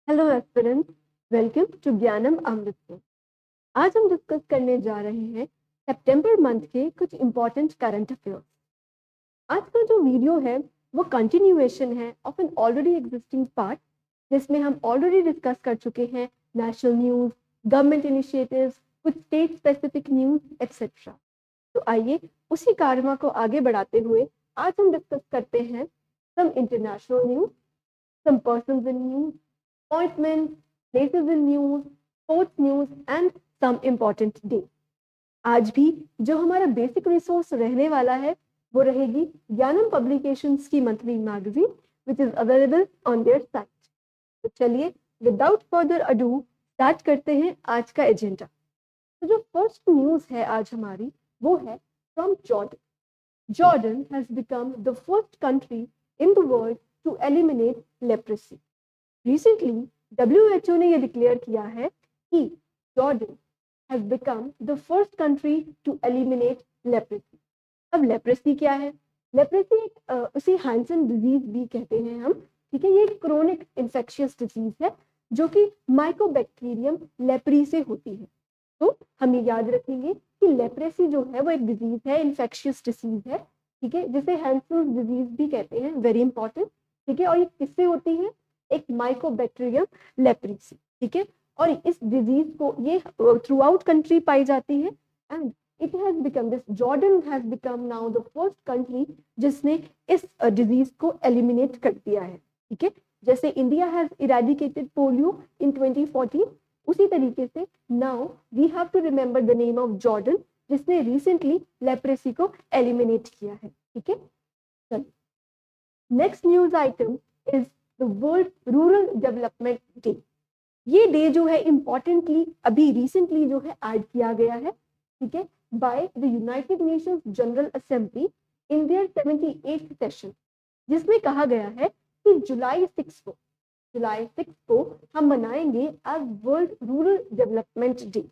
Hello aspirants, welcome to ज्ञानम अमृत। आज हम डिस्कस करने जा रहे हैं सितंबर मंथ के कुछ इंपॉर्टेंट करंट अफेयर्स। आज का जो वीडियो है वो कंटिन्यूएशन है of an already existing part, जिसमें हम ऑलरेडी डिस्कस कर चुके हैं नेशनल न्यूज, गवर्नमेंट इनिशिएटिव्स, कुछ स्टेट स्पेसिफिक न्यूज एक्सेट्रा। तो आइए उसी कार्यक्रम को आगे बढ़ाते हुए आज हम डिस्कस करते हैं some international news, some persons in news, appointments, places in news, sports news and some important day। आज भी जो हमारा बेसिक रिसोर्स रहने वाला है वो रहेगी ज्ञानम पब्लिकेशंस की monthly magazine which is available on their site. तो चलिए विदाउट फर्दर अडू स्टार्ट करते हैं आज का एजेंडा। तो जो फर्स्ट न्यूज है आज हमारी वो है from Jordan. Jordan has become the first country in the world to eliminate leprosy. Recently, WHO ने यह डिक्लेयर किया है कि Jordan has become the first country to eliminate leprosy। अब लेप्रेसी क्या है? लेप्रेसी एक उसे हैंसन डिजीज भी कहते हैं हम, ठीक है। ये एक क्रोनिक इन्फेक्शियस डिजीज है जो कि माइकोबैक्टीरियम लेप्री से होती है। तो हम ये याद रखेंगे कि लेप्रेसी जो है वो एक डिजीज है, इन्फेक्शियस डिजीज है, ठीक है, जिसे हैंसन डिजीज भी कहते हैं। वेरी इंपॉर्टेंट, ठीक है। और ये किससे होती है? एक माइकोबैक्टीरियम लेप्रेसी, ठीक है। और इस डिजीज को ये थ्रू आउट कंट्री पाई जाती है and it has become this Jordan has become now the first country जिसने इस डिजीज को एलिमिनेट कर दिया है, ठीक है। जैसे India has eradicated polio in 2014, उसी तरीके से now we have to remember the name of Jordan जिसने रिसेंटली लेप्रेसी को एलिमिनेट किया है, ठीक है। चलिए next news item is the world rural development day. ये डे जो है इंपॉर्टेंटली अभी रिसेंटली जो है ऐड किया गया है, ठीक है, by the United Nations General assembly in their 78th session, जिसमें कहा गया है कि जुलाई 6 को हम मनाएंगे as world rural development day.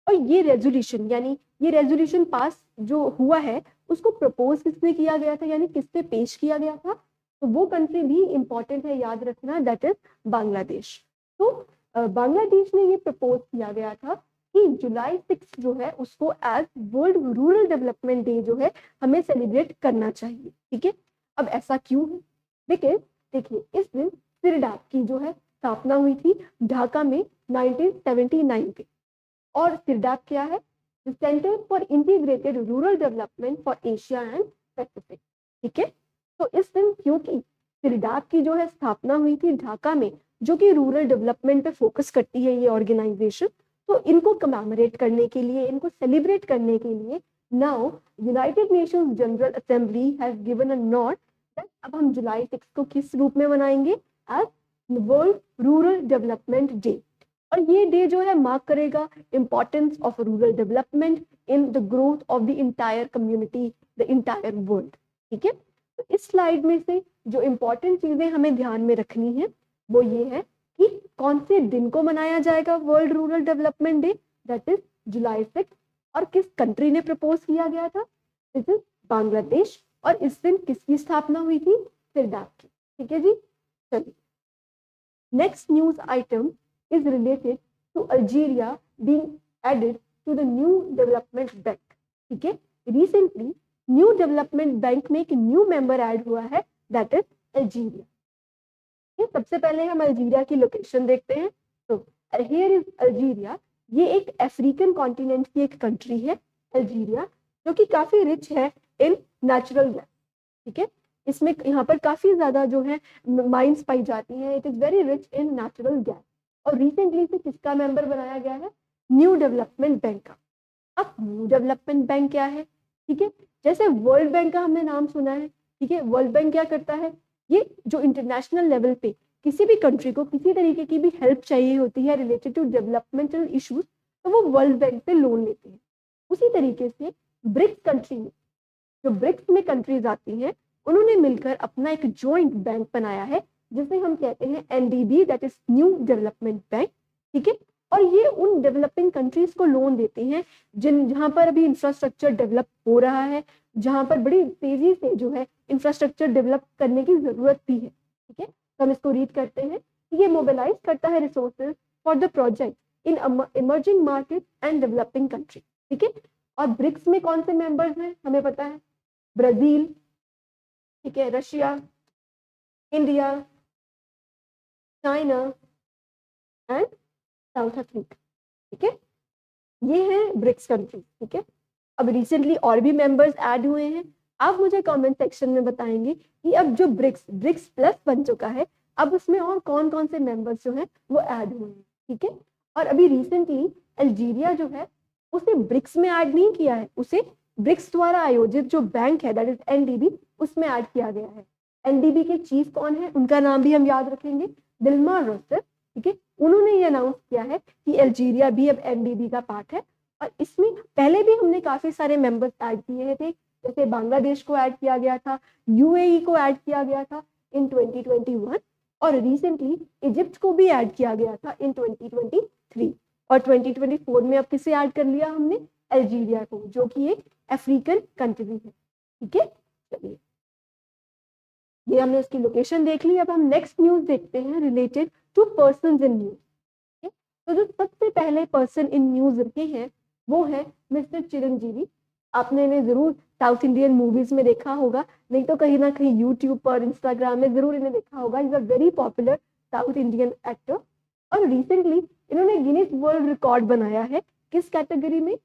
और ये रेजोल्यूशन यानी ये रेजोल्यूशन पास जो हुआ है उसको प्रपोज किसने किया गया था, यानी किसने पेश किया गया था? तो वो कंट्री भी इंपॉर्टेंट है, याद रखना, दैट इज बांग्लादेश। तो बांग्लादेश ने ये प्रपोज किया गया था कि जुलाई 6 जो है उसको as world rural development day जो है हमें सेलिब्रेट करना चाहिए, ठीक है। अब ऐसा क्यों है? बिकॉज देखिए इस दिन सिरडैप की जो है स्थापना हुई थी ढाका में 1979 के। और सिरडैप क्या है? The centre for integrated rural development for Asia and Pacific, ठीक है। तो इस दिन क्योंकि सिरडैप की जो है स्थापना हुई थी ढाका में, जो कि रूरल डेवलपमेंट पे फोकस करती है ये ऑर्गेनाइजेशन, तो इनको कमेमोरेट करने के लिए, इनको सेलिब्रेट करने के लिए now United Nations General Assembly has given a note that अब हम जुलाई 6 को किस रूप में मनाएंगे? As world rural development day. और ये डे जो है मार्क करेगा importance of rural development in the growth of the entire community, the entire world, ठीक है। तो इस स्लाइड में से जो इंपॉर्टेंट चीजें हमें ध्यान में रखनी है वो ये है कि कौन से दिन को मनाया जाएगा World rural development Day, that is July 6, और किस कंट्री ने प्रपोज किया गया था? This is Bangladesh. और इस दिन किसकी स्थापना हुई थी? सिरडैप की, ठीक है जी। चलिए next news item is related to Algeria being added to the new development bank, ठीक है। Recently new development bank में एक न्यू मेंबर ऐड हुआ है, that is अल्जीरिया। सबसे पहले हम अल्जीरिया की लोकेशन देखते हैं। तो here is अल्जीरिया। ये एक अफ्रीकन कॉन्टिनेंट की एक कंट्री है अल्जीरिया, जो कि काफी रिच है इन नेचुरल गैस, ठीक है। इसमें यहाँ पर काफी ज्यादा जो है माइंस पाई जाती हैं। It is very rich in natural gas. और रिसेंटली से किसका मेंबर बनाया गया है? न्यू डेवलपमेंट बैंक का। अब न्यू डेवलपमेंट बैंक क्या है? ठीक है, जैसे वर्ल्ड बैंक का हमने नाम सुना है, ठीक है। वर्ल्ड बैंक क्या करता है? ये जो इंटरनेशनल लेवल पे किसी भी कंट्री को किसी तरीके की भी हेल्प चाहिए होती है रिलेटेड टू डेवलपमेंटल इश्यूज, तो वो वर्ल्ड बैंक से लोन लेते हैं। उसी तरीके से ब्रिक्स कंट्री में, जो ब्रिक्स में कंट्रीज आती हैं, उन्होंने मिलकर अपना एक जॉइंट बैंक बनाया है जिसे हम कहते हैं NDB, that is New Development bank, ठीक है। और ये उन डेवलपिंग कंट्रीज को लोन देते हैं जहां पर अभी इंफ्रास्ट्रक्चर डेवलप हो रहा है, जहां पर बड़ी तेजी से जो है इंफ्रास्ट्रक्चर डेवलप करने की जरूरत भी है, ठीक है। तो हम इसको रीड करते हैं ये मोबिलाइज करता है resources for the project in emerging market and developing country. ठीक है, और ब्रिक्स में कौन से मेंबर्स हैं हमें पता है, ब्राजील, ठीक है, Russia, India, China and south Africa. ठीक है, ये है ब्रिक्स कंट्री। ठीक है, अब रिसेंटली और भी मेंबर्स ऐड हुए हैं। आप मुझे कमेंट सेक्शन में बताएंगे कि अब जो ब्रिक्स ब्रिक्स प्लस बन चुका है, अब उसमें और कौन कौन से मेंबर्स जो हैं वो ऐड हुए हैं। ठीक है, और अभी रिसेंटली अल्जीरिया जो है उसे ब्रिक्स में ऐड नहीं किया है, उसे ब्रिक्स द्वारा आयोजित जो बैंक है दैट इज एनडीबी, उसमें ऐड किया गया है। एनडीबी के चीफ कौन है, उनका नाम भी हम याद रखेंगे, दिल्मा रोसेफ। ठीक है, उन्होंने ये अनाउंस किया है कि अल्जीरिया भी अब एनडीबी का पार्ट है। और इसमें पहले भी हमने काफी सारे मेंबर्स ऐड किए थे, जैसे बांग्लादेश को ऐड किया गया था, यूएई को ऐड किया गया था इन 2021, और रिसेंटली इजिप्ट को भी ऐड किया गया था इन 2023, और 2024 में अब किसे ऐड कर लिया हमने, अल्जीरिया को, जो कि एक अफ्रीकन कंट्री है। ठीक है, चलिए ये हमने इसकी लोकेशन देख ली। अब हम नेक्स्ट न्यूज देखते हैं related to persons in news. तो जो सबसे पहले पर्सन इन न्यूज रखे हैं वो है मिस्टर चिरंजीवी। आपने इन्हें जरूर साउथ इंडियन मूवीज में देखा होगा, नहीं तो कहीं ना कहीं यूट्यूब पर, इंस्टाग्राम में जरूर इन्हें देखा होगा। Is a very popular south Indian actor, और रिसेंटली इन्होंने गिनीज वर्ल्ड रिकॉर्ड बनाया है किस कैटेगरी में,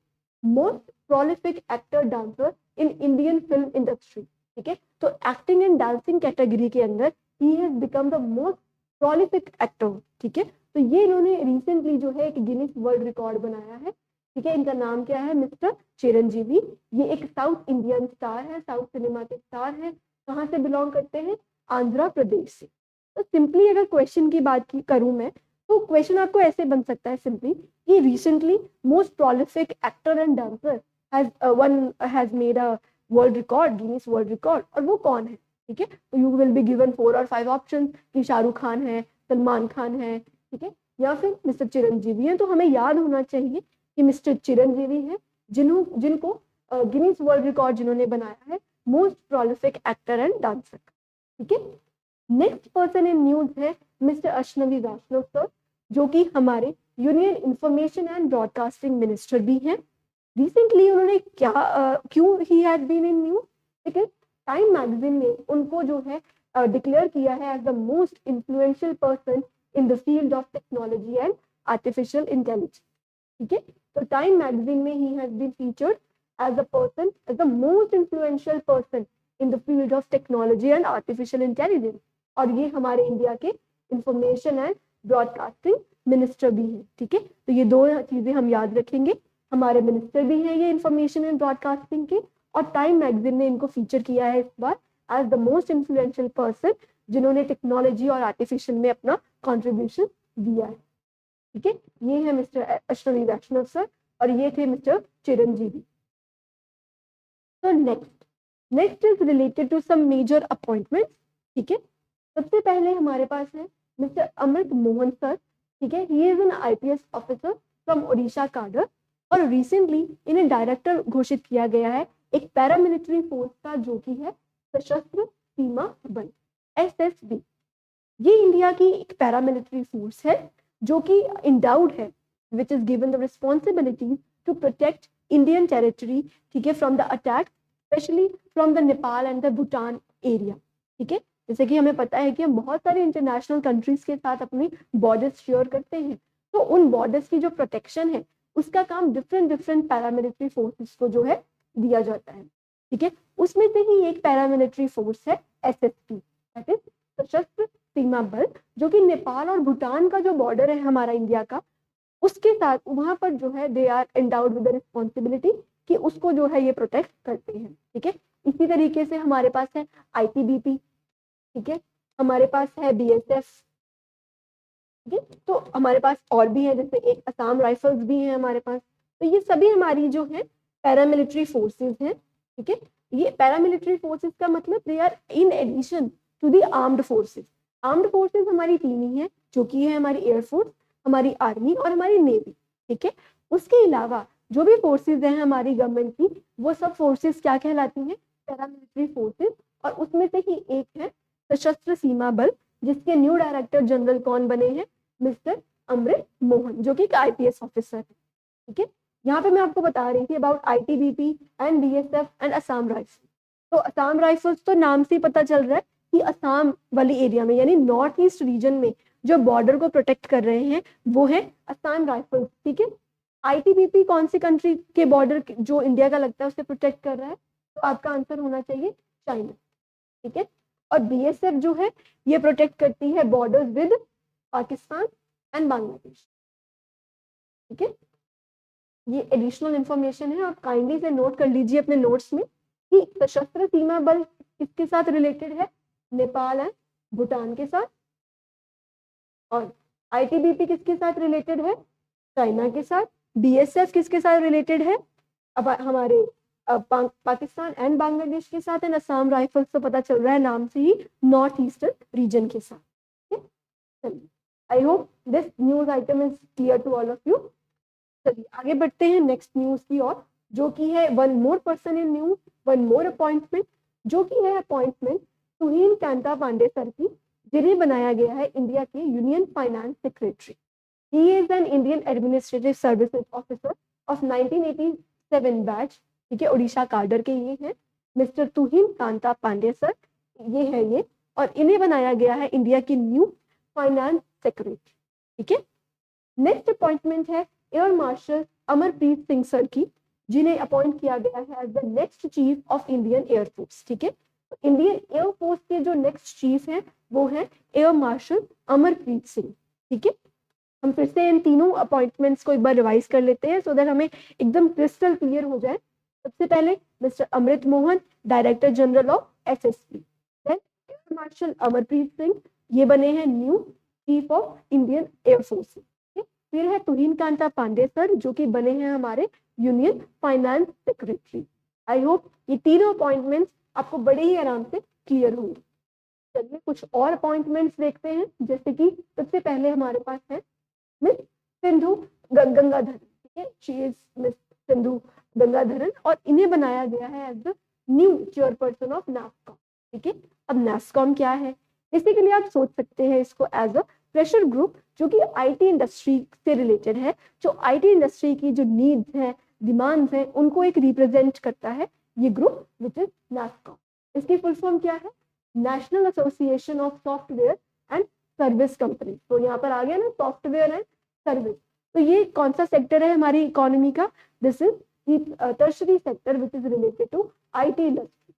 most prolific actor dancer in Indian film industry. ठीक है, तो एक्टिंग एंड डांसिंग कैटेगरी के अंदर he has become the most prolific actor. ठीक है, तो ये इन्होंने रिसेंटली जो है एक गिनीज वर्ल्ड रिकॉर्ड बनाया है। ठीक है, इनका नाम क्या है, मिस्टर चिरंजीवी। ये एक साउथ इंडियन स्टार है, साउथ सिनेमा के स्टार है। कहाँ से बिलोंग करते हैं, आंध्र प्रदेश से। तो सिंपली अगर क्वेश्चन की बात की करूं मैं, तो क्वेश्चन आपको ऐसे बन सकता है सिंपली कि recently most prolific actor and dancer has made a world record, Guinness world record, और वो कौन है। ठीक है, तो यू विल बी गिवन 4 और 5 ऑप्शन कि शाहरुख खान है, सलमान खान है, ठीक है, या फिर मिस्टर चिरंजीवी है। तो हमें याद होना चाहिए कि मिस्टर चिरंजीवी है जिनको गिनीज वर्ल्ड रिकॉर्ड जिन्होंने बनाया है most prolific actor and dancer. ठीक है, नेक्स्ट पर्सन इन न्यूज है मिस्टर अश्विनी वैष्णव सर, जो कि हमारे union information and broadcasting minister भी हैं। रिसेंटली उन्होंने क्यों ही हैड बीन इन न्यूज, ठीक है, टाइम मैगजीन ने उनको जो है डिक्लेयर किया है as the most influential person in the field of technology and artificial intelligence. ठीक है, तो टाइम मैगजीन में ही has been featured as a person, as the most influential person in the field of technology and artificial intelligence. और ये हमारे India के information and broadcasting minister भी हैं। ठीक है, तो ये दो चीजें हम याद रखेंगे, हमारे मिनिस्टर भी हैं ये इंफॉर्मेशन एंड ब्रॉडकास्टिंग के, और टाइम मैगजीन ने इनको फीचर किया है इस बार as the most influential person जिन्होंने टेक्नोलॉजी और आर्टिफिशियल में अपना कॉन्ट्रीब्यूशन दिया है। ठीक है, ये है मिस्टर अश्विनी वैष्णव सर, और ये थे मिस्टर चिरंजीवी। तो next is related to some major appointments. ठीक है, सबसे पहले हमारे पास है मिस्टर अमृत मोहन सर। ठीक है, he is an IPS officer from Odisha cadre, और रिसेंटली इन्हें डायरेक्टर घोषित किया गया है एक पैरामिलिट्री फोर्स का, जो कि है सशस्त्र सीमा बल, एसएसबी। ये इंडिया की एक पैरामिलिट्री फोर्स है जो कि इंडाउड है, which is given the responsibility to protect Indian territory, ठीक है, from the attack, specially from the Nepal and the Bhutan area. ठीक है, जैसे कि हमें पता है कि हम बहुत सारे इंटरनेशनल कंट्रीज के साथ अपनी बॉर्डर्स शेयर करते हैं, तो उन बॉर्डर्स की जो प्रोटेक्शन है उसका काम डिफरेंट पैरामिलिट्री फोर्सेस को जो है दिया जाता है। ठीक है, उसमें से ही एक पैरामिलिट्री फोर्स है एसएसबी, दैट इज सशस्त्र सीमा बल, जो कि नेपाल और भूटान का जो बॉर्डर है हमारा इंडिया का, उसके साथ वहां पर जो है they are endowed with the responsibility कि उसको जो है ये प्रोटेक्ट करते हैं। ठीक है, इसी तरीके से हमारे पास है आईटीबीपी, ठीक है, हमारे पास है बीएसएफ। ठीक है, तो हमारे पास और भी है, जैसे एक असम राइफल्स भी है हमारे पास। तो ये सभी हमारी जो है पैरामिलिट्री फोर्सेस हैं। ठीक है, ये पैरामिलिट्री फोर्सेस का मतलब they are in addition to the armed forces. Armed forces हमारी तीन ही है, जो कि है हमारी एयरफोर्स, हमारी आर्मी और हमारी नेवी। ठीक है, उसके अलावा जो भी फोर्सेस हैं हमारी गवर्नमेंट की, वो सब फोर्सेस क्या कहलाती हैं, पैरामिलिट्री फोर्सेस, और उसमें से ही एक है सशस्त्र सीमा बल, जिसके न्यू डायरेक्टर जनरल कौन बने हैं? मिस्टर अमृत मोहन, जो कि एक IPS ऑफिसर है। ठीक है, यहाँ पे मैं आपको बता रही थी about ITBP and BSF and Assam rifles. तो असम राइफल्स तो नाम से ही पता चल रहा है कि असम वाली एरिया में यानी नॉर्थ ईस्ट रीजन में जो बॉर्डर को प्रोटेक्ट कर रहे हैं वो है असम राइफल्स। ठीक है, ITBP कौन सी कंट्री के बॉर्डर जो इंडिया का लगता है उसे प्रोटेक्ट कर रहा है? तो आपका आंसर होना चाहिए चाइना। ठीक है, और BSF जो है ये प्रोटेक्ट करती है borders with Pakistan and Bangladesh. ठीक है, ये एडिशनल इंफॉर्मेशन है, आप काइंडली से नोट कर लीजिए अपने नोट्स में कि सशस्त्र सीमा बल किसके साथ रिलेटेड है? नेपाल एंड भूटान के साथ। और ITBP किसके साथ रिलेटेड है? चाइना के साथ। BSF किसके साथ रिलेटेड है? अब हमारे पाकिस्तान एंड बांग्लादेश के साथ। एंड असम राइफल्स तो पता चल रहा है नाम से ही नॉर्थ ईस्टर्न रीजन के साथ। चलिए, I hope this news item is clear to all of you. चलिए आगे बढ़ते हैं नेक्स्ट न्यूज की ओर, जो कि है one more person in news, one more appointment, जो कि है अपॉइंटमेंट तुहिन कांता पांडे सर की, जिन्हें बनाया गया है इंडिया के union finance secretary. He is an Indian administrative services officer of 1987 batch. ठीक है, उड़ीसा काडर के ये हैं मिस्टर तुहिन कांता पांडे सर, ये है ये, और इन्हें बनाया गया है इंडिया की न्यू फाइनेंस सेक्रेटरी। ठीक है, नेक्स्ट अपॉइंटमेंट है air marshal Amarpreet Singh sir की, जिन्हें अपॉइंट किया गया है as the next chief of Indian air force. ठीक है, इंडियन एयरफोर्स के जो नेक्स्ट चीफ हैं वो है एयर मार्शल अमरप्रीत सिंह। ठीक है, हम फिर से इन तीनों अपॉइंटमेंट्स को एक बार रिवाइज कर लेते हैं सो दैट हमें एकदम क्रिस्टल क्लियर हो जाए। सबसे पहले mister Amrit Mohan, director general of SSB। Then air marshal Amarpreet Singh, ये बने हैं new chief of Indian air force. फिर है तुहिन कांता पांडे सर, जो कि बने हैं हमारे union finance secretary. I hope ये तीनों अपॉइंटमेंट्स आपको बड़े ही आराम से क्लियर होंगे। चलिए कुछ और अपॉइंटमेंट्स देखते हैं, जैसे कि सबसे पहले हमारे पास है मिस सिंधु गंगाधरन। ठीक है, she is miss Sindhu Gangadharan, और इन्हें बनाया गया है as the new chairperson of NASSCOM। ठीक है, अब NASSCOM क्या है? बेसिकली आप सोच सकते हैं इसको एज अ प्रेशर ग्रुप, जो कि IT इंडस्ट्री से रिलेटेड है, जो IT इंडस्ट्री की जो नीड्स हैं, डिमांड्स हैं, उनको एक रिप्रेजेंट करता है ये ग्रुप विच इज NASSCOM। इसकी फुल फॉर्म क्या है? National association of software and service company. तो यहाँ पर आ गया ना सॉफ्टवेयर एंड सर्विस। तो ये कौन सा सेक्टर है हमारी इकोनॉमी का? This is tertiary sector which is related to IT industry.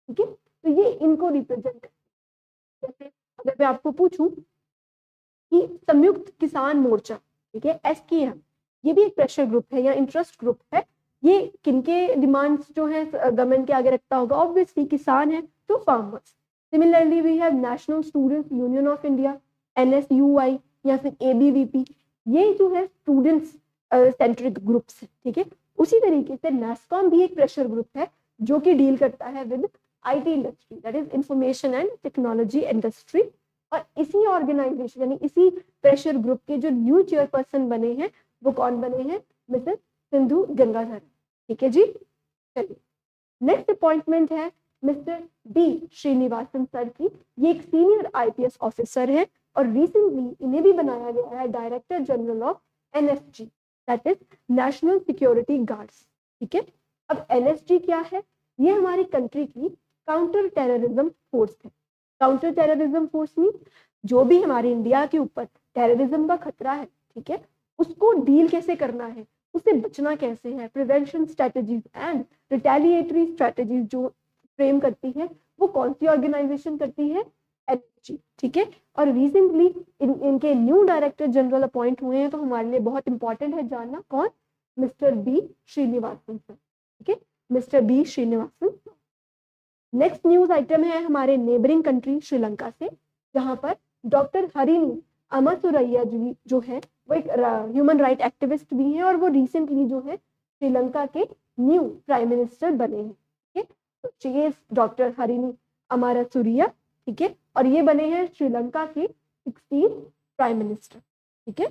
ठीक है, तो ये इनको रिप्रेजेंट करता है। जैसे अगर मैं आपको पूछूं कि संयुक्त किसान मोर्चा, ठीक है, SKM, ये भी एक प्रेशर ग्रुप है या इंटरेस्ट ग्रुप है। ये किनके डिमांड्स जो है गवर्नमेंट के आगे रखता होगा? ऑब्वियसली किसान है तो farmers. Similarly we have National Students Union of India, NSUI या फिर ABVP, ये जो है स्टूडेंट्स सेंट्रिक ग्रुप्स है। ठीक है, उसी तरीके से NASSCOM भी एक प्रेशर ग्रुप है जो कि डील करता है with IT industry, that is information and technology industry. और इसी ऑर्गेनाइजेशन यानी इसी प्रेशर ग्रुप के जो न्यू चेयरपर्सन बने हैं वो कौन बने हैं? मिसेस सिंधु गंगाधर। ठीक है जी, चलिए नेक्स्ट अपॉइंटमेंट है मिस्टर B श्रीनिवासन सर की। ये एक सीनियर IPS ऑफिसर है और रिसेंटली इन्हें भी बनाया गया है director general of NSG, that is national security guards. ठीक है, अब NSG क्या है? ये हमारी कंट्री की काउंटर टेररिज्म फोर्स है। काउंटर टेररिज्म फोर्स मीन जो भी हमारे इंडिया के ऊपर टेररिज्म का खतरा है, ठीक है, उसको डील कैसे करना है, उससे बचना कैसे है, prevention strategies and retaliatory strategies जो फ्रेम करती है वो कौन सी ऑर्गेनाइजेशन करती है? NSG। ठीक है, और रिसेंटली इनके न्यू डायरेक्टर जनरल अपॉइंट हुए हैं, तो हमारे लिए बहुत इंपॉर्टेंट है जानना कौन? Mister B Srinivasan sir. ठीक है, mister B Srinivasan. Next news item है हमारे नेबरिंग कंट्री श्रीलंका से, जहां पर डॉक्टर हरिनी अमरसुरैया जी जो है वो एक ह्यूमन राइट एक्टिविस्ट भी हैं और वो रिसेंटली जो है श्रीलंका के न्यू प्राइम मिनिस्टर बने हैं। ठीक है, तो डॉक्टर हरिनी अमरसुरैया, ठीक है, और ये बने हैं श्रीलंका के 16 प्राइम मिनिस्टर। ठीक है,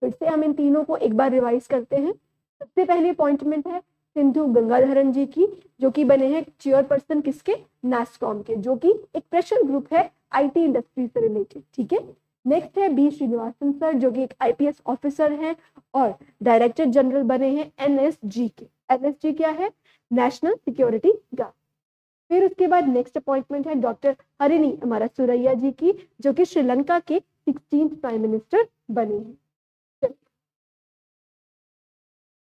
फिर से हम इन तीनों को एक बार रिवाइज करते हैं। सबसे पहली अपॉइंटमेंट है सिंधु गंगाधरन जी की, जो कि बने हैं चेयरपर्सन किसके, नास्कॉम के, जो कि एक प्रेशर ग्रुप है आईटी इंडस्ट्री से रिलेटेड। ठीक है। नेक्स्ट है बी श्रीनिवासन सर, जो कि एक आईपीएस ऑफिसर हैं और डायरेक्टर जनरल बने हैं एनएसजी के। एनएसजी क्या है, नेशनल सिक्योरिटी गार्ड। फिर उसके बाद नेक्स्ट अपॉइंटमेंट है डॉक्टर हरिनी हमारा सुरैया जी की, जो कि श्रीलंका के 16th प्राइम मिनिस्टर बने हैं।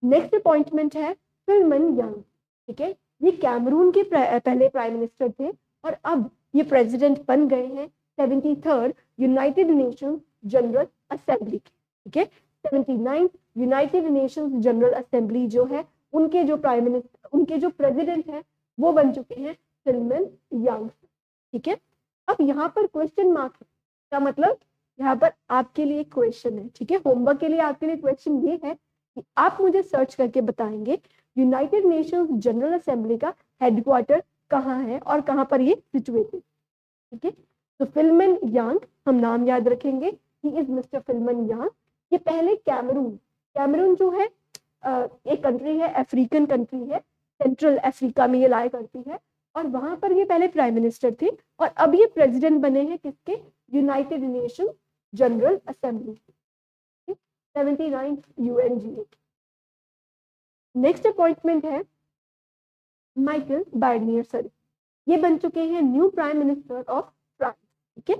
नेक्स्ट अपॉइंटमेंट है फिल्मन यंग। ठीक है, ये कैमरून के पहले प्राइम मिनिस्टर थे और अब ये प्रेसिडेंट बन गए हैं 73rd United Nations General assembly के। ठीक है, 79th United Nations General assembly जो है, उनके जो प्राइम मिनिस्टर, उनके जो प्रेसिडेंट है वो बन चुके हैं फिल्मन यंग। ठीक है, अब यहाँ पर क्वेश्चन मार्क है, क्या मतलब, यहाँ पर आपके लिए क्वेश्चन है। ठीक है, होमवर्क के लिए आपके लिए क्वेश्चन ये है कि आप मुझे सर्च करके बताएंगे यूनाइटेड नेशंस जनरल असेंबली का हेडक्वार्टर कहाँ है और कहाँ पर ये सिचुएटेड। ठीक है, तो फिल्मन यांग हम नाम याद रखेंगे, ही इज मिस्टर फिल्मन यांग। ये पहले कैमरून, कैमरून जो है एक कंट्री है, अफ्रीकन कंट्री है, सेंट्रल अफ्रीका में ये लाया करती है, और वहां पर ये पहले प्राइम मिनिस्टर थे और अब ये प्रेसिडेंट बने हैं किसके, United nation general assembly, 79th UNGA. Next appointment है माइकल बार्नियर सर, ये बन चुके हैं new prime minister of France. ठीक है,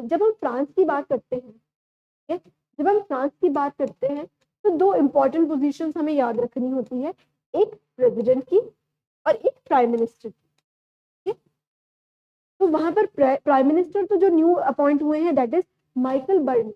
जब हम फ्रांस की बात करते हैं, ठीक है, जब हम फ्रांस की बात करते हैं तो दो इंपॉर्टेंट पोजीशंस हमें याद रखनी होती है, एक प्रेसिडेंट की और एक प्राइम मिनिस्टर की। ठीक है, तो वहां पर प्राइम मिनिस्टर तो जो न्यू अपॉइंट हुए हैं दैट इज माइकल बार्नियर।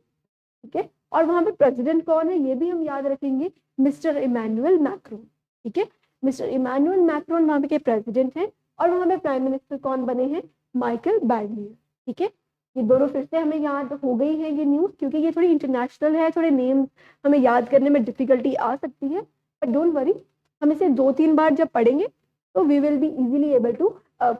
ठीक है, और वहां पर प्रेसिडेंट कौन है ये भी हम याद रखेंगे, मिस्टर इमैनुअल मैक्रोन। ठीक है, मिस्टर इमैनुअल मैक्रोन वहां के प्रेसिडेंट हैं और वहां पे प्राइम मिनिस्टर कौन बने हैं, माइकल बार्नियर। ठीक है, ये दोनों फिर से हमें याद हो गई है ये न्यूज, क्योंकि ये थोड़ी इंटरनेशनल है, थोड़े नेम हमें याद करने में डिफिकल्टी आ सकती है, बट डोंट वरी, हम इसे 2-3 बार जब पढ़ेंगे तो we will be easily able to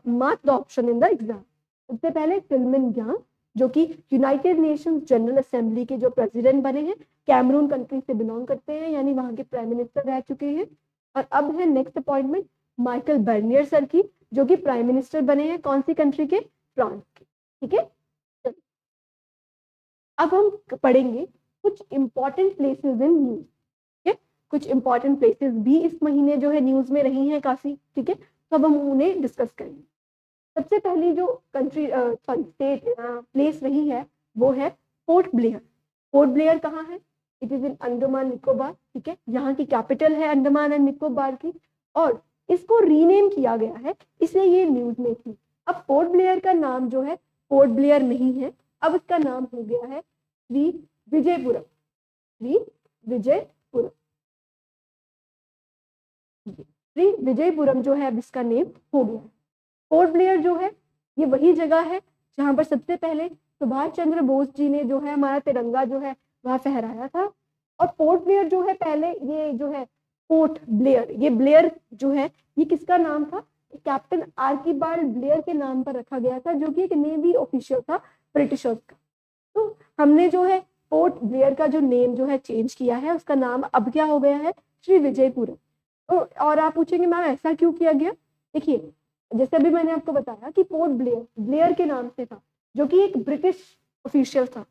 mark the option in the exam. सबसे पहले फिल्मन यांग, जो कि यूनाइटेड नेशंस जनरल असेंबली के जो प्रेसिडेंट बने हैं, कैमरून कंट्री से बिलोंग करते हैं, यानी वहां के प्राइम मिनिस्टर रह चुके हैं। और अब है next appointment Michael Barnier sir की, जो कि प्राइम मिनिस्टर बने हैं कौन सी कंट्री के, फ्रांस के। ठीक है, अब हम पढ़ेंगे कुछ इंपॉर्टेंट प्लेसेस इन न्यूज। ठीक है, कुछ इंपॉर्टेंट प्लेसेस भी इस महीने जो है न्यूज में रही हैं काफी। ठीक है, तो अब हम उन्हें डिस्कस करेंगे। सबसे पहली जो कंट्री स्टेट प्लेस रही है वो है पोर्ट ब्लेयर। पोर्ट ब्लेयर कहाँ है, it is in Andaman Nicobar. ठीक है, यहाँ की कैपिटल है अंडमान एंड निकोबार की, और इसको रीनेम किया गया है, इसलिए ये न्यूज में थी। अब पोर्ट ब्लेयर का नाम जो है पोर्ट ब्लेयर नहीं है, अब इसका नाम हो गया है श्री विजयपुरम। श्री विजयपुरम, श्री विजयपुरम जो है अब इसका नेम हो गया है। पोर्ट ब्लेयर जो है ये वही जगह है जहां पर सबसे पहले सुभाष चंद्र बोस जी ने जो है हमारा तिरंगा जो है वहां फहराया था। और पोर्ट ब्लेयर जो है पहले, ये जो है पोर्ट ब्लेयर, ये ब्लेयर जो है ये किसका नाम था, कैप्टन आर्कीबाल्ड ब्लेयर के नाम पर रखा गया था, जो कि एक नेवी ऑफिशियल था ब्रिटिशर्स का। तो हमने जो है पोर्ट ब्लेयर का जो नेम जो है चेंज किया है, उसका नाम अब क्या हो गया है, श्री विजयपुरम। तो और आप पूछेंगे मैम ऐसा क्यों किया गया, देखिए जैसे अभी मैंने आपको बताया कि पोर्ट ब्लेयर ब्लेयर के नाम से था, जो कि एक ब्रिटिश ऑफिशियल था।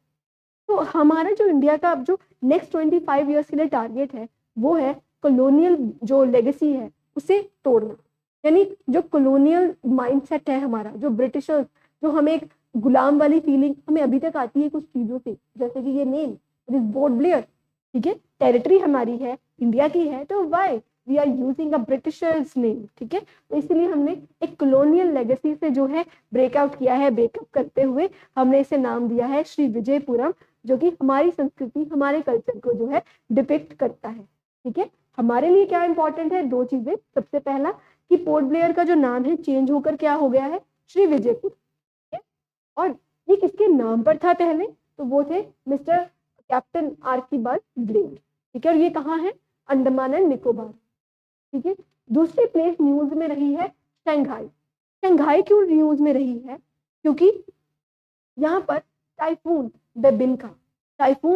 तो हमारा जो इंडिया का अब जो नेक्स्ट 25 ईयर्स के लिए टारगेट है वो है कॉलोनियल जो लेगेसी है उसे तोड़ना, यानी जो कॉलोनियल माइंडसेट है हमारा, जो ब्रिटिशर्स, जो हमें एक गुलाम वाली फीलिंग हमें अभी तक आती है कुछ चीजों से, जैसे कि ये name it is Port Blair. ठीक है, टेरिटरी हमारी है, इंडिया की है, तो why we are using a Britishers name. ठीक है, तो इसलिए हमने एक कॉलोनियल लेगेसी से जो है ब्रेकआउट किया है, ब्रेकअप करते हुए हमने इसे नाम दिया है श्री विजयपुरम, जो कि हमारी संस्कृति, हमारे कल्चर को जो है डिपिक्ट करता है। ठीक है, हमारे लिए क्या इंपॉर्टेंट है, दो चीजें। सबसे पहला कि पोर्ट ब्लेयर का जो नाम है चेंज होकर क्या हो गया है, श्री विजयपुर। ठीक है, और ये किसके नाम पर था पहले, तो वो थे मिस्टर कैप्टन आर्कीबाल्ड ब्लेयर। ठीक है, और ये कहाँ है, अंडमान एंड निकोबार। ठीक है, दूसरी प्लेस न्यूज में रही है शंघाई। शंघाई क्यों न्यूज में रही है, क्योंकि यहाँ पर टाइफून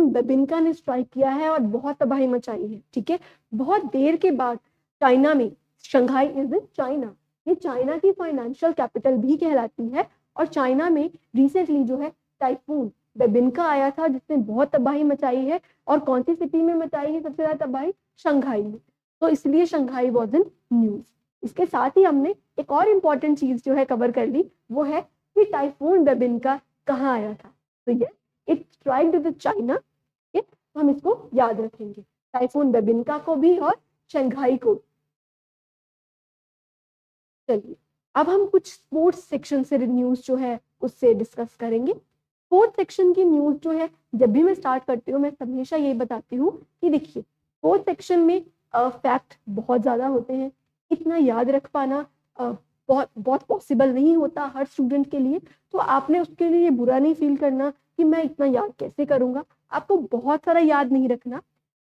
बेबिनका ने स्ट्राइक किया है और बहुत तबाही मचाई है। ठीक है, बहुत देर के बाद चाइना में, शंघाई इज इन चाइना, ये चाइना की फाइनेंशियल कैपिटल भी कहलाती है। और चाइना में रिसेंटली जो है टाइफून बेबिनका आया था जिसने बहुत तबाही मचाई है। और कौन सी सिटी में मचाई है सबसे ज्यादा तबाही? शंघाई में। तो इसलिए शंघाई वॉज इन न्यूज। इसके साथ ही हमने एक और इम्पॉर्टेंट चीज जो है कवर कर ली, वो है कि टाइफून बेबिनका कहाँ आया था। तो ये इट स्ट्राइक्ड विद चाइना, तो हम इसको याद रखेंगे, टाइफून बेबिनका को भी और शंघाई को। चलिए अब हम कुछ स्पोर्ट्स सेक्शन से न्यूज जो है उससे डिस्कस करेंगे। स्पोर्ट्स सेक्शन की न्यूज जो है जब भी मैं स्टार्ट करती हूँ मैं हमेशा यही बताती हूँ कि देखिए स्पोर्ट्स सेक्शन में फैक्ट बहुत ज्यादा होते हैं, इतना याद रख पाना बहुत बहुत पॉसिबल नहीं होता हर स्टूडेंट के लिए। तो आपने उसके लिए बुरा नहीं फील करना कि मैं इतना याद कैसे करूंगा। आपको बहुत सारा याद नहीं रखना,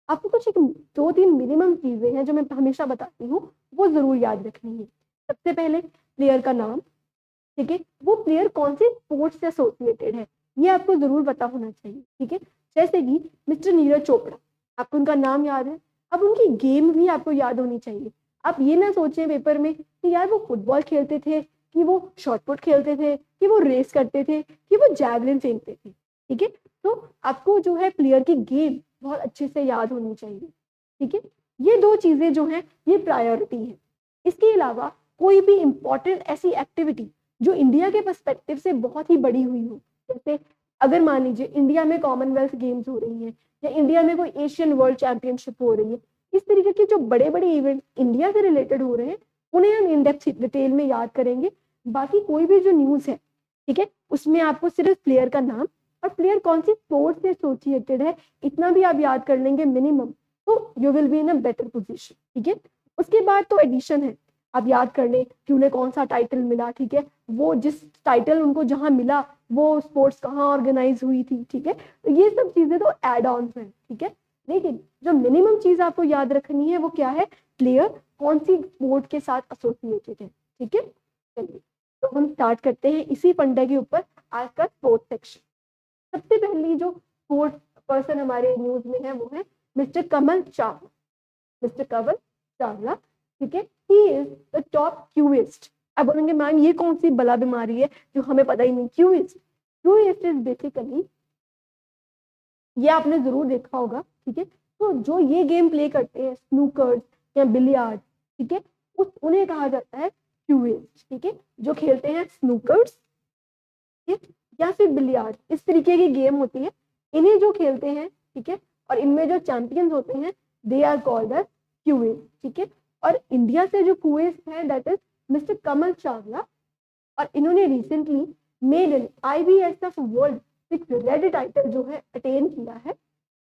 आपको कुछ एक 2-3 मिनिमम चीजें हैं जो मैं हमेशा बताती हूँ वो जरूर याद रखनी है। सबसे पहले प्लेयर का नाम, ठीक है, वो प्लेयर कौन से स्पोर्ट्स से एसोसिएटेड है ये आपको जरूर पता होना चाहिए। ठीक है, जैसे कि मिस्टर नीरज चोपड़ा, आपको उनका नाम याद है, अब उनकी गेम भी आपको याद होनी चाहिए। आप ये ना सोचें पेपर में कि यार वो फुटबॉल खेलते थे, कि वो शॉटपुट खेलते थे, कि वो रेस करते थे, कि वो जैवलिन फेंकते थे। ठीक है, तो आपको जो है प्लेयर की गेम बहुत अच्छे से याद होनी चाहिए। ठीक है, ये दो चीजें जो हैं ये प्रायोरिटी है। इसके अलावा कोई भी इंपॉर्टेंट ऐसी एक्टिविटी जो इंडिया के पर्सपेक्टिव से बहुत ही बड़ी हुई हो, जैसे अगर मान लीजिए इंडिया में कॉमनवेल्थ गेम्स हो रही हैं या इंडिया में कोई एशियन वर्ल्ड चैंपियनशिप हो रही है, इस तरीके के जो बड़े बड़े इवेंट इंडिया से रिलेटेड हो रहे हैं उन्हें हम इन डेप्थ डिटेल में याद करेंगे। बाकी कोई भी जो न्यूज है, ठीक है, उसमें आपको सिर्फ प्लेयर का नाम और प्लेयर कौन सी स्पोर्ट्स से एसोसिएटेड है इतना भी आप याद कर लेंगे मिनिमम, तो you will be in a better position. ठीक है, उसके बाद तो एडिशन है, आप याद कर लें कि उन्हें कौन सा टाइटल मिला। ठीक है, वो जिस टाइटल उनको जहां मिला वो स्पोर्ट्स कहाँ ऑर्गेनाइज हुई थी। ठीक है, तो ये सब चीजें तो एड ऑन है। ठीक है, लेकिन जो मिनिमम चीज आपको याद रखनी है वो क्या है, प्लेयर कौन सी स्पोर्ट के साथ एसोसिएटेड है। ठीक है, चलिए तो हम स्टार्ट करते हैं इसी फंडे के ऊपर आज का स्पोर्ट्स सेक्शन। सबसे पहली जो स्पोर्ट्स पर्सन हमारे न्यूज में है वो है मिस्टर कमल चावला। मिस्टर कमल चावला, ठीक है, ही इज द टॉप क्यूइस्ट। अब बोलेंगे मैम ये कौन सी बला बीमारी है जो हमें पता ही नहीं। क्यूइस्ट, क्यूइस्ट इज बेसिकली, ये आपने जरूर देखा होगा। ठीक है, तो जो ये गेम प्ले करते हैं स्नूकर्स या बिलियार्ड, ठीक है, उन्हें कहा जाता है क्यूइस्ट। ठीक है, जो खेलते हैं स्नूकर्स या फिर बिलियार्ड, इस तरीके की गेम होती है, इन्हें जो खेलते हैं, ठीक है, और इनमें जो चैंपियंस होते हैं दे आर कॉल्ड एज क्यूइस्ट। ठीक है, और इंडिया से जो क्यूइस्ट है दैट इज मिस्टर कमल चावला, और इन्होंने recently made in IBSF world 6 red title जो है अटेन किया है।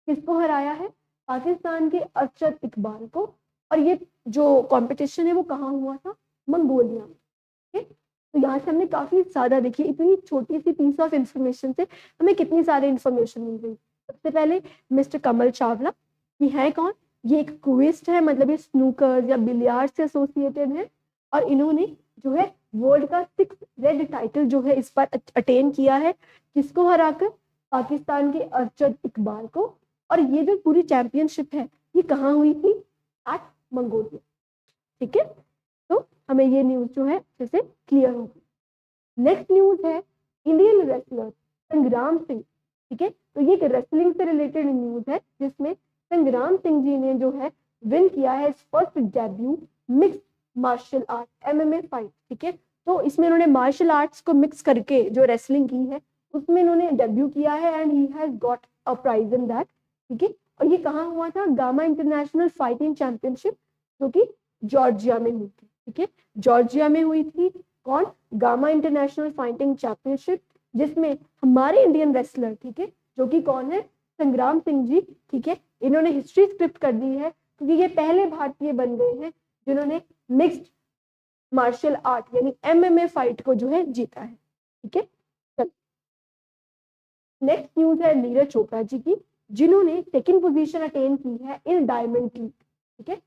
किसको हराया है? पाकिस्तान के अरशद इकबाल को। और ये जो कंपटीशन है वो कहाँ हुआ था? मंगोलिया में। तो यहाँ से हमने काफी ज्यादा, देखिए इतनी छोटी सी पीस ऑफ इंफॉर्मेशन से हमें कितनी सारी इंफॉर्मेशन मिल गई। सबसे पहले मिस्टर कमल चावला, ये है कौन? ये एक क्विस्ट है, मतलब ये स्नूकर या बिलियार्ड से एसोसिएटेड है, और इन्होंने जो है वर्ल्ड का 6 रेड टाइटल जो है इस बार अटेन किया है। किसको हराकर? पाकिस्तान के अरशद इकबाल को। और ये जो पूरी चैंपियनशिप है ये कहाँ हुई थी? At Mongolia. ठीक है, तो हमें ये न्यूज जो है अच्छे से क्लियर होगी। नेक्स्ट न्यूज है इंडियन रेसलर संग्राम सिंह। ठीक है, तो ये एक रेसलिंग से रिलेटेड न्यूज है जिसमें संग्राम सिंह जी ने जो है विन किया है first debut mix martial art MMA fight. ठीक है, तो इसमें इन्होंने मार्शल आर्ट्स को मिक्स करके जो रेसलिंग की है उसमें इन्होंने डेब्यू किया है and he has got a prize in that. ठीक है, और ये कहाँ हुआ था? गामा इंटरनेशनल फाइटिंग चैंपियनशिप जो कि जॉर्जिया में हुई थी। ठीक है, जॉर्जिया में हुई थी। कौन? गामा इंटरनेशनल फाइटिंग चैंपियनशिप, जिसमें हमारे इंडियन रेसलर, ठीक है, जो कि कौन है? संग्राम सिंह जी। ठीक है, इन्होंने हिस्ट्री स्क्रिप्ट कर दी है क्योंकि ये पहले भारतीय बन गए हैं जिन्होंने मिक्स्ड मार्शल आर्ट यानी MMA फाइट को जो है जीता है। ठीक है, चलो नेक्स्ट न्यूज है नीरज चोपड़ा जी की, जिन्होंने सेकंड पोजीशन अटेन की है इन डायमंड लीग। ठीक है,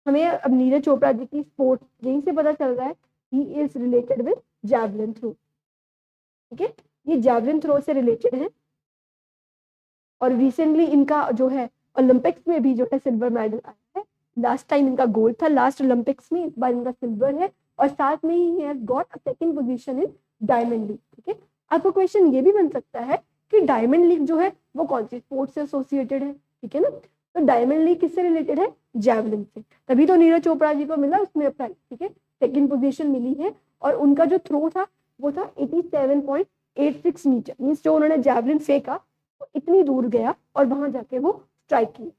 हमें अब नीरज चोपड़ा जी की स्पोर्ट्स यहीं से पता चल रहा है, he is related with javelin throw. ठीक है, ये जैवलिन थ्रो से रिलेटेड है और रिसेंटली इनका जो है ओलंपिक्स में भी जो है सिल्वर मेडल आया है। लास्ट टाइम इनका गोल्ड था लास्ट ओलंपिक्स में, इस बार इनका सिल्वर है, और साथ में ही has got a second position in diamond league. ठीक है, आपको क्वेश्चन ये भी बन सकता है कि डायमंड लीग जो है वो कौन सी स्पोर्ट से एसोसिएटेड है। ठीक है ना, तो डायमंड लीग किससे रिलेटेड है, जैवलिन से, तभी तो नीरज चोपड़ा जी को मिला उसमें प्राइज। ठीक है, सेकंड पोजीशन मिली है, और उनका जो थ्रो था वो था 87.86 मीटर, मीन्स जो उन्होंने जैवलिन फेंका वो इतनी दूर गया और वहां जाके वो स्ट्राइक की।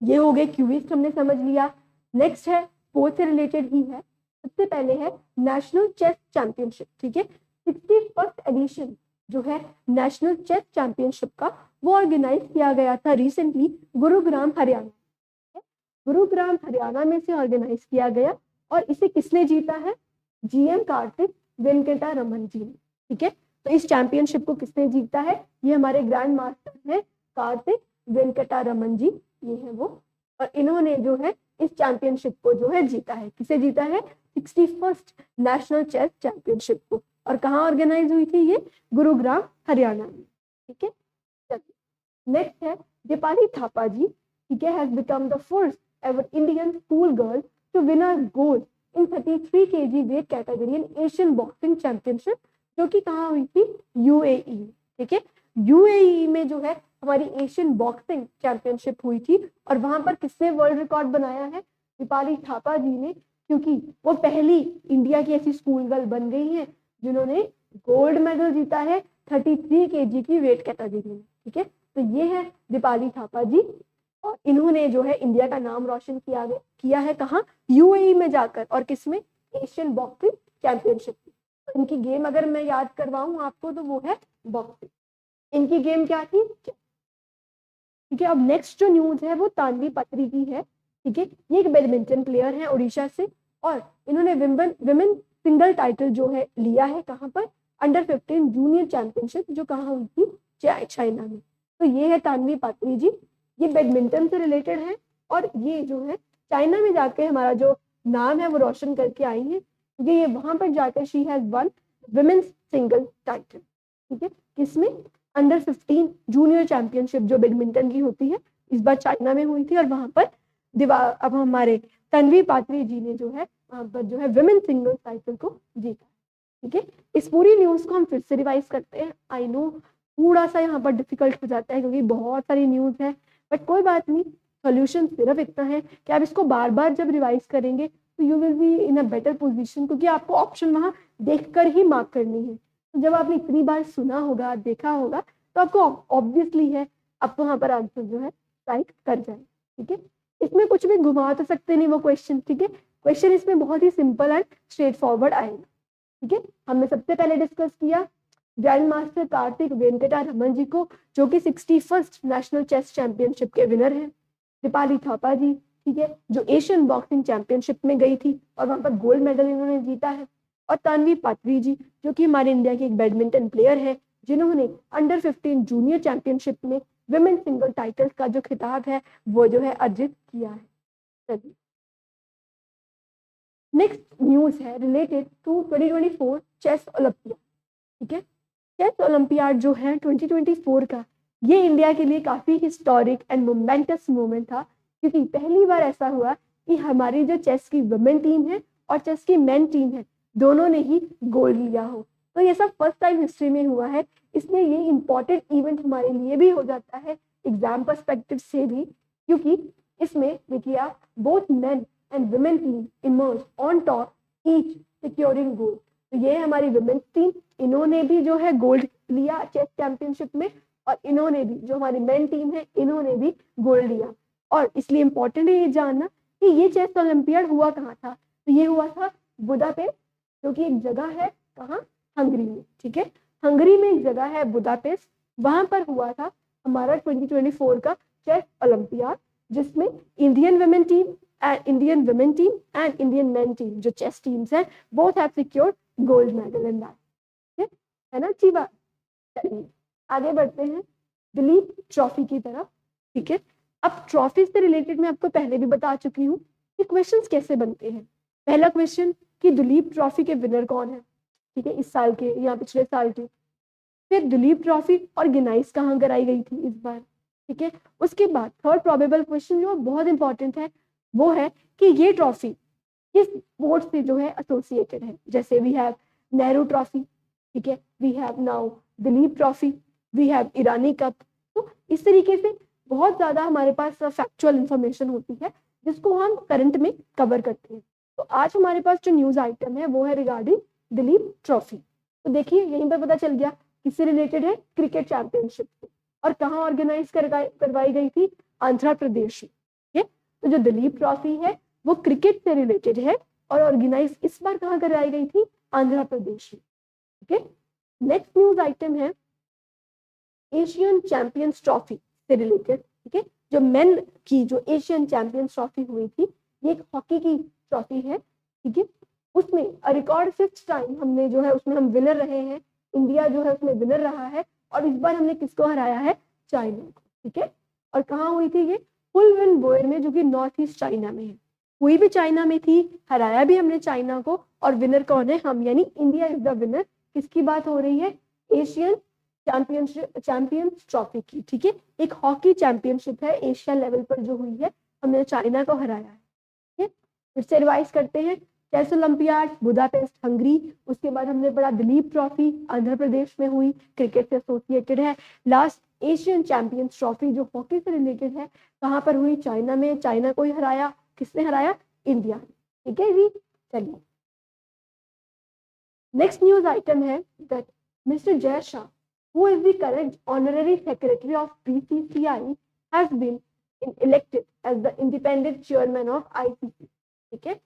ये हो गए क्यूइस्ट हमने समझ लिया। नेक्स्ट है स्पोर्ट्स से रिलेटेड ही है, सबसे पहले है नेशनल चेस चैंपियनशिप। ठीक है, 61st एडिशन जो है नेशनल चेस चैंपियनशिप का वो ऑर्गेनाइज किया गया था रिसेंटली गुरुग्राम हरियाणा। गुरुग्राम हरियाणा में से ऑर्गेनाइज किया गया, और इसे किसने जीता है, जीएम कार्तिक वेंकटा रमन जी ने। ठीक है, तो इस चैंपियनशिप को किसने जीता है, ये हमारे ग्रैंड मास्टर है कार्तिक वेंकटा रमन जी, ये है वो, और इन्होंने जो है इस चैंपियनशिप को जो है जीता है। किसे जीता है, 61st नेशनल चेस चैंपियनशिप को, और कहाँ ऑर्गेनाइज हुई थी ये, गुरुग्राम हरियाणा में। ठीक है, चलिए नेक्स्ट है दीपाली थापा जी। ठीक है, has become the first ever Indian school girl to win a gold in 33 kg weight category in Asian boxing championship, जो कि कहाँ हुई थी, यूएई। ठीक है, यूएई में जो है हमारी एशियन बॉक्सिंग चैंपियनशिप हुई थी, और वहां पर किसने वर्ल्ड रिकॉर्ड बनाया है, दीपाली थापा जी ने, क्योंकि वो पहली इंडिया की ऐसी स्कूल गर्ल बन गई है जिन्होंने गोल्ड मेडल जीता है 33 kg की वेट कैटेगरी में। ठीक है, तो ये है दीपाली थापा जी, और इन्होंने जो है इंडिया का नाम रोशन किया है कहाँ, यूएई में जाकर, और किसमें, एशियन बॉक्सिंग चैंपियनशिप। तो इनकी गेम अगर मैं याद करवाऊं आपको तो वो है बॉक्सिंग, इनकी गेम क्या थी। ठीक है, अब नेक्स्ट जो न्यूज है वो तानवी पत्री की है। ठीक है, ये एक बैडमिंटन प्लेयर है उड़ीसा से, और इन्होंने विमेन सिंगल टाइटल जो है लिया है कहाँ पर, अंडर-15 जूनियर चैंपियनशिप, जो कहाँ हुई थी, चाइना में। तो ये है तानवी पात्री जी, ये बैडमिंटन से रिलेटेड है, और ये जो है चाइना में जाके हमारा जो नाम है वो रोशन करके आई है, क्योंकि ये वहां पर जाकर she has one women's single title. ठीक है, किसमें, अंडर-15 जूनियर चैंपियनशिप जो बैडमिंटन की होती है, इस बार चाइना में हुई थी, और वहां पर अब हमारे तन्वी पात्री जी ने जो है वहां पर जो है विमेन सिंगल टाइटल को जीता। ठीक है, इस पूरी न्यूज को हम फिर से रिवाइज करते हैं। आई नो थोड़ा सा यहाँ पर डिफिकल्ट हो जाता है क्योंकि बहुत सारी न्यूज है, बट कोई बात नहीं, सोल्यूशन सिर्फ इतना है कि आप इसको बार बार जब रिवाइज करेंगे तो you will be in a better position, क्योंकि आपको ऑप्शन वहां देखकर ही मार्क करनी है। तो जब आपने इतनी बार सुना होगा, देखा होगा, तो आपको ऑब्वियसली है आप वहां पर आंसर जो है राइट कर जाए। ठीक है, इसमें कुछ भी घुमा तो सकते नहीं वो क्वेश्चन। ठीक है, क्वेश्चन इसमें बहुत ही सिंपल एंड स्ट्रेट फॉरवर्ड आएगा। ठीक है, हमने सबसे पहले डिस्कस किया ग्रैंड मास्टर कार्तिक वेंकटा रमन जी को, जो कि 61st नेशनल चेस चैंपियनशिप के विनर हैं। दीपाली थापा जी, ठीक है, जो एशियन बॉक्सिंग चैंपियनशिप में गई थी और वहां पर गोल्ड मेडल इन्होंने जीता है। और तानवी पात्री जी, जो कि हमारे इंडिया के एक बैडमिंटन प्लेयर है, जिन्होंने अंडर-15 जूनियर चैंपियनशिप में विमेन सिंगल टाइटल का जो खिताब है वो जो है अर्जित किया है। चलिए नेक्स्ट न्यूज है रिलेटेड टू 2024 चेस ओलंपियाड। ठीक है, चेस ओलंपियाड जो है 2024 का, ये इंडिया के लिए काफी हिस्टोरिक एंड मोमेंटस मोमेंट था, क्योंकि पहली बार ऐसा हुआ कि हमारी जो चेस की वुमेन टीम है और चेस की मेन टीम है, दोनों ने ही गोल्ड लिया हो। तो ये सब फर्स्ट टाइम हिस्ट्री में हुआ है, इसलिए ये इम्पोर्टेंट इवेंट हमारे लिए भी हो जाता है एग्जाम पर्सपेक्टिव से भी, क्योंकि इसमें देखिए आप both men and women team emerge on top each securing gold. तो ये हमारी वुमेन्स टीम, इन्होंने भी जो है गोल्ड लिया चेस चैंपियनशिप में, और इन्होंने भी जो हमारी मेन टीम है इन्होंने भी गोल्ड लिया। और इसलिए इम्पोर्टेंट है ये जानना कि ये चेस ओलंपियाड हुआ कहाँ था। तो ये हुआ था बुदापेस्ट, जो कि एक जगह है कहाँ, हंगरी में। ठीक है, हंगरी में एक जगह है बुदापेस्ट, वहां पर हुआ था हमारा 2024 का चेस ओलंपियाड, जिसमें Indian women team and Indian main team जो चेस टीम्स हैं, both have secured gold medal in that. है ना अच्छी बात। चलिए आगे बढ़ते हैं दिलीप ट्रॉफी की तरफ। ठीक है, अब ट्रॉफी से रिलेटेड मैं आपको पहले भी बता चुकी हूँ कि क्वेश्चंस कैसे बनते हैं। पहला क्वेश्चन कि दिलीप ट्रॉफी के विनर कौन है, ठीक है, इस साल के या पिछले साल के। फिर दिलीप ट्रॉफी ऑर्गेनाइज कहाँ कराई गई थी इस बार, ठीक है। उसके बाद थर्ड प्रोबेबल क्वेश्चन जो बहुत इंपॉर्टेंट है वो है कि ये ट्रॉफी किस स्पोर्ट से जो है एसोसिएटेड है। जैसे वी हैव नेहरू ट्रॉफी, ठीक है, we have now Duleep trophy, we have Irani cup. तो इस तरीके से बहुत ज्यादा हमारे पास फैक्चुअल इंफॉर्मेशन होती है जिसको हम करंट में कवर करते हैं। तो आज हमारे पास जो न्यूज आइटम है वो है रिगार्डिंग दिलीप ट्रॉफी। तो देखिए यहीं पर पता चल गया किससे रिलेटेड है, क्रिकेट चैंपियनशिप से, और कहाँ ऑर्गेनाइज करवाई गई थी, आंध्र प्रदेश में। ठीक है, तो जो दिलीप ट्रॉफी है वो क्रिकेट से रिलेटेड है और ऑर्गेनाइज इस बार कहाँ करवाई गई थी, आंध्र प्रदेश में। ठीक है, नेक्स्ट न्यूज आइटम है एशियन चैंपियंस ट्रॉफी से रिलेटेड। ठीक है, जो मेन की जो एशियन चैंपियंस ट्रॉफी हुई थी ये एक हॉकी की ट्रॉफी है। ठीक है, उसमें रिकॉर्ड 5th टाइम हमने जो है उसमें हम विनर रहे हैं, इंडिया जो है उसमें विनर रहा है, और इस बार हमने किसको हराया है, चाइना को। ठीक है, और कहाँ हुई थी ये, फुलविन बोयर में, जो कि नॉर्थ ईस्ट चाइना में है। हुई भी चाइना में थी, हराया भी हमने चाइना को, और विनर कौन है, हम, यानी इंडिया इज द विनर। किसकी बात हो रही है, एशियन चैंपियंस ट्रॉफी की। ठीक है, एक हॉकी चैंपियनशिप है एशिया लेवल पर जो हुई है, हमने चाइना को हराया है। ठीक है, फिर से रिवाइज करते हैं, चेस ओलंपियाड बुदापेस्ट हंगरी, उसके बाद हमने पढ़ा दिलीप ट्रॉफी आंध्र प्रदेश में हुई, क्रिकेट से एसोसिएटेड है। लास्ट एशियन चैंपियंस ट्रॉफी जो हॉकी से रिलेटेड है, कहाँ पर हुई, चाइना में, चाइना को ही हराया, किसने हराया, इंडिया। ठीक है जी, चलिए नेक्स्ट न्यूज आइटम है that mister Jay Shah who is the current honorary secretary of BCCI has been elected as the independent chairman of ICC। ठीक है,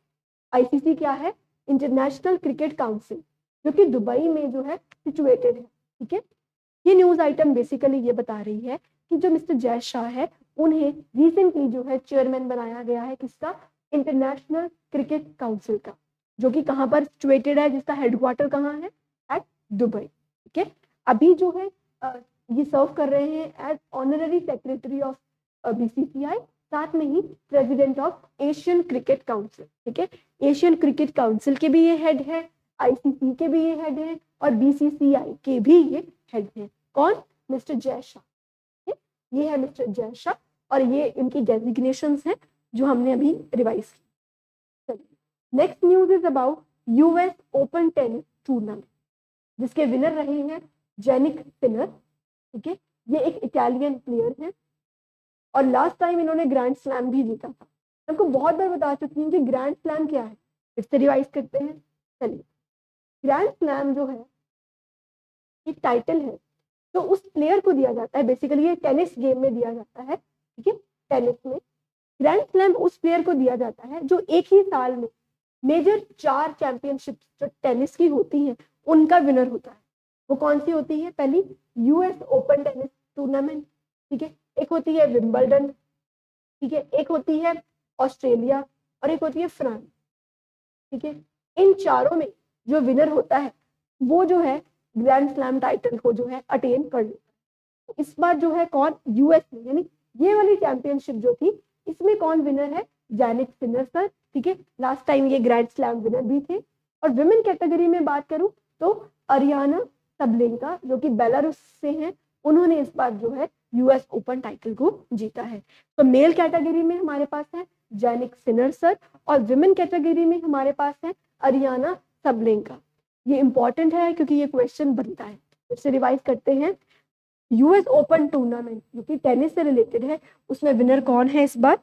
ICC क्या है, इंटरनेशनल क्रिकेट काउंसिल, जो कि दुबई में जो है सिचुएटेड है। ठीक है, ये न्यूज आइटम बेसिकली ये बता रही है कि जो मिस्टर जय शाह है उन्हें रिसेंटली जो है चेयरमैन बनाया गया है, किसका, इंटरनेशनल क्रिकेट काउंसिल का, जो कि कहाँ पर सिचुएटेड है, जिसका हेडक्वार्टर कहाँ है, एट दुबई। ठीक है, अभी जो है ये सर्व कर रहे हैं as honorary secretary of BCCI, साथ में ही president of Asian Cricket Council. ठीक है, एशियन क्रिकेट काउंसिल के भी ये हेड है, ICC के भी ये हेड है, और BCCI के भी ये हेड है। कौन, मिस्टर जय शाह। ये है मिस्टर जय शाह, और ये इनकी डेजिग्नेशंस हैं जो हमने अभी रिवाइज की। Next news is about US open tennis tournament, जिसके विनर रहे हैं जेनिक सिनर। ठीक है, ये एक इटालियन प्लेयर है, और लास्ट टाइम इन्होंने ग्रैंड स्लैम भी जीता था। हमको बहुत बार बता चुकी हूँ कि ग्रैंड स्लैम क्या है, फिर से रिवाइज करते हैं। चलिए, ग्रैंड स्लैम जो है एक टाइटल है जो उस प्लेयर को दिया जाता है, बेसिकली ये टेनिस गेम में दिया जाता है। ठीक है, टेनिस में ग्रैंड स्लैम उस प्लेयर को दिया जाता है जो एक ही साल में मेजर 4 चैंपियनशिप जो टेनिस की होती हैं उनका विनर होता है। वो कौन सी होती है, पहली US ओपन टेनिस टूर्नामेंट, ठीक है, एक होती है विंबलडन, ठीक है, एक होती है ऑस्ट्रेलिया, और एक होती है फ्रांस। ठीक है, इन चारों में जो विनर होता है वो जो है ग्रैंड स्लैम टाइटल को जो है अटेन कर लेता है। इस बार जो है कौन, US में, यानी ये वाली चैंपियनशिप जो थी इसमें कौन विनर है, जैनिक सिनर सर। ठीक है, लास्ट टाइम ये ग्रैंड स्लैम विनर भी थे। और विमेन कैटेगरी में बात करूं तो अरियाना सबलेंका, जो कि बेलारूस से हैं, उन्होंने इस बार जो है US ओपन टाइटल को जीता है। तो मेल कैटेगरी में हमारे पास है जैनिक सिनर सर, और विमेन कैटेगरी में हमारे पास है अरियाना सबलेंका। ये इंपॉर्टेंट है क्योंकि ये क्वेश्चन बनता है। इससे रिवाइज करते हैं, US ओपन टूर्नामेंट जो कि टेनिस से रिलेटेड है, उसमें विनर कौन है इस बार,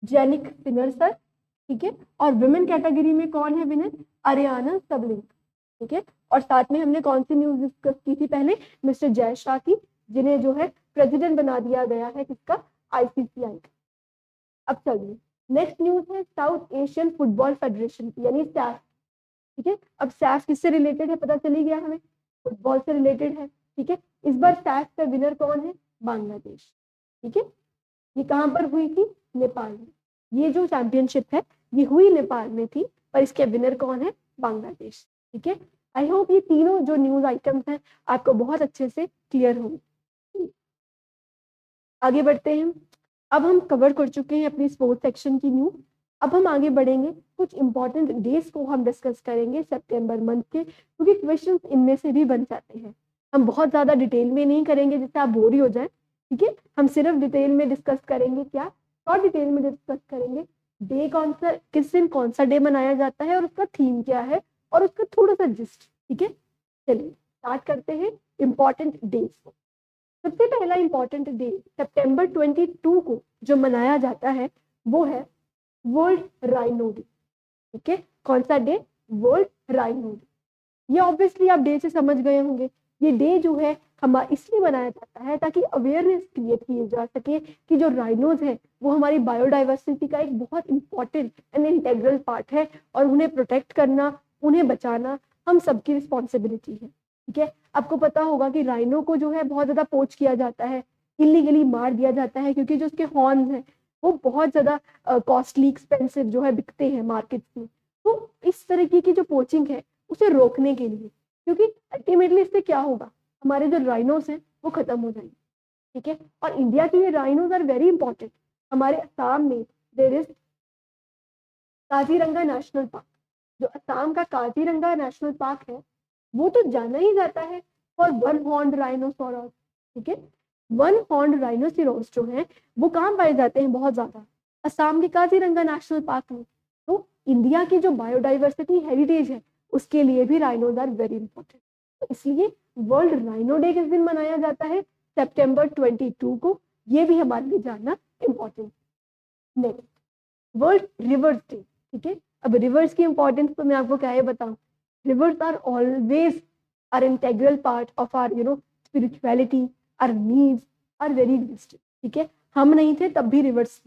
जैनिक सिनर सर। ठीक है, और विमेन कैटेगरी में कौन है विनर, अरियाना सबलेंका। ठीक है, और साथ में हमने कौन सी न्यूज डिस्कस की थी पहले, मिस्टर जय शाह की, जिन्हें जो है प्रेसिडेंट बना दिया गया है, किसका, ICCI का। अब चलिए नेक्स्ट न्यूज है साउथ एशियन फुटबॉल फेडरेशन यानी सैफ। ठीक है, अब सैफ किससे रिलेटेड है पता चली गया हमें, फुटबॉल से रिलेटेड है। ठीक है, इस बार सैफ का विनर कौन है, बांग्लादेश। ठीक है, ये कहाँ पर हुई थी, नेपाल में। ये जो चैंपियनशिप है ये हुई नेपाल में थी, पर इसके विनर कौन है, बांग्लादेश। ठीक है, आई होप ये तीनों जो न्यूज आइटम्स हैं आपको बहुत अच्छे से क्लियर होंगे। आगे बढ़ते हैं, अब हम कवर कर चुके हैं अपनी स्पोर्ट्स सेक्शन की न्यूज। अब हम आगे बढ़ेंगे, कुछ इंपॉर्टेंट डेज को हम डिस्कस करेंगे सितंबर मंथ के, क्योंकि क्वेश्चंस इनमें से भी बन जाते हैं। हम बहुत ज्यादा डिटेल में नहीं करेंगे जिससे आप बोर ही हो जाए, ठीक है, हम सिर्फ डिटेल में डिस्कस करेंगे क्या, शॉर्ट डिटेल में डिस्कस करेंगे डे कौन सा, किस दिन कौन सा डे मनाया जाता है और उसका थीम क्या है और उसका थोड़ा सा जिस्ट। ठीक है, चलिए स्टार्ट करते हैं इम्पोर्टेंट डेज को। सबसे पहला इम्पोर्टेंट डे सितंबर 22 को जो मनाया जाता है वो है वर्ल्ड राइनो डे। ठीक है, कौन सा डे, वर्ल्ड राइनो डे। ये ऑब्वियसली आप डे से समझ गए होंगे, ये डे जो है हमारा इसलिए मनाया जाता है ताकि अवेयरनेस क्रिएट की जा सके कि जो राइनोज है वो हमारी बायोडाइवर्सिटी का एक बहुत इंपॉर्टेंट एंड इंटेग्रल पार्ट है और उन्हें प्रोटेक्ट करना, उन्हें बचाना हम सबकी रिस्पॉन्सिबिलिटी है। ठीक है, आपको पता होगा कि राइनो को जो है बहुत ज्यादा पोच किया जाता है, इलीगली मार दिया जाता है क्योंकि जो उसके हॉर्न है वो बहुत ज्यादा कॉस्टली एक्सपेंसिव जो है बिकते हैं मार्केट में। तो इस तरीके की जो पोचिंग है उसे रोकने के लिए, क्योंकि अल्टीमेटली इससे क्या होगा, हमारे जो राइनोस हैं वो खत्म हो जाएंगे। ठीक है, और इंडिया के लिए राइनोज आर वेरी इंपॉर्टेंट। हमारे असम में there is Kaziranga national park. जो असम का काजीरंगा नेशनल पार्क है वो तो जाना ही जाता है फॉर वन हॉर्न राइनोसोरस। ठीक है, वन हॉर्न राइनोसोरस जो है वो कहाँ पाए जाते हैं, बहुत ज्यादा असम के काजीरंगा नेशनल पार्क में। तो इंडिया की जो बायोडाइवर्सिटी हेरिटेज है उसके लिए भी राइनोज आर वेरी इंपॉर्टेंट। तो इसलिए वर्ल्ड राइनो डे किस दिन मनाया जाता है, सितंबर 22 को। ये भी हमारे लिए जानना important. Next, world reverse day. ठीक है, अब रिवर्स की इंपॉर्टेंस तो मैं आपको क्या है बताऊं, rivers are always our integral part of our spirituality, our needs are very existed. ठीक है, हम नहीं थे तब भी रिवर्स,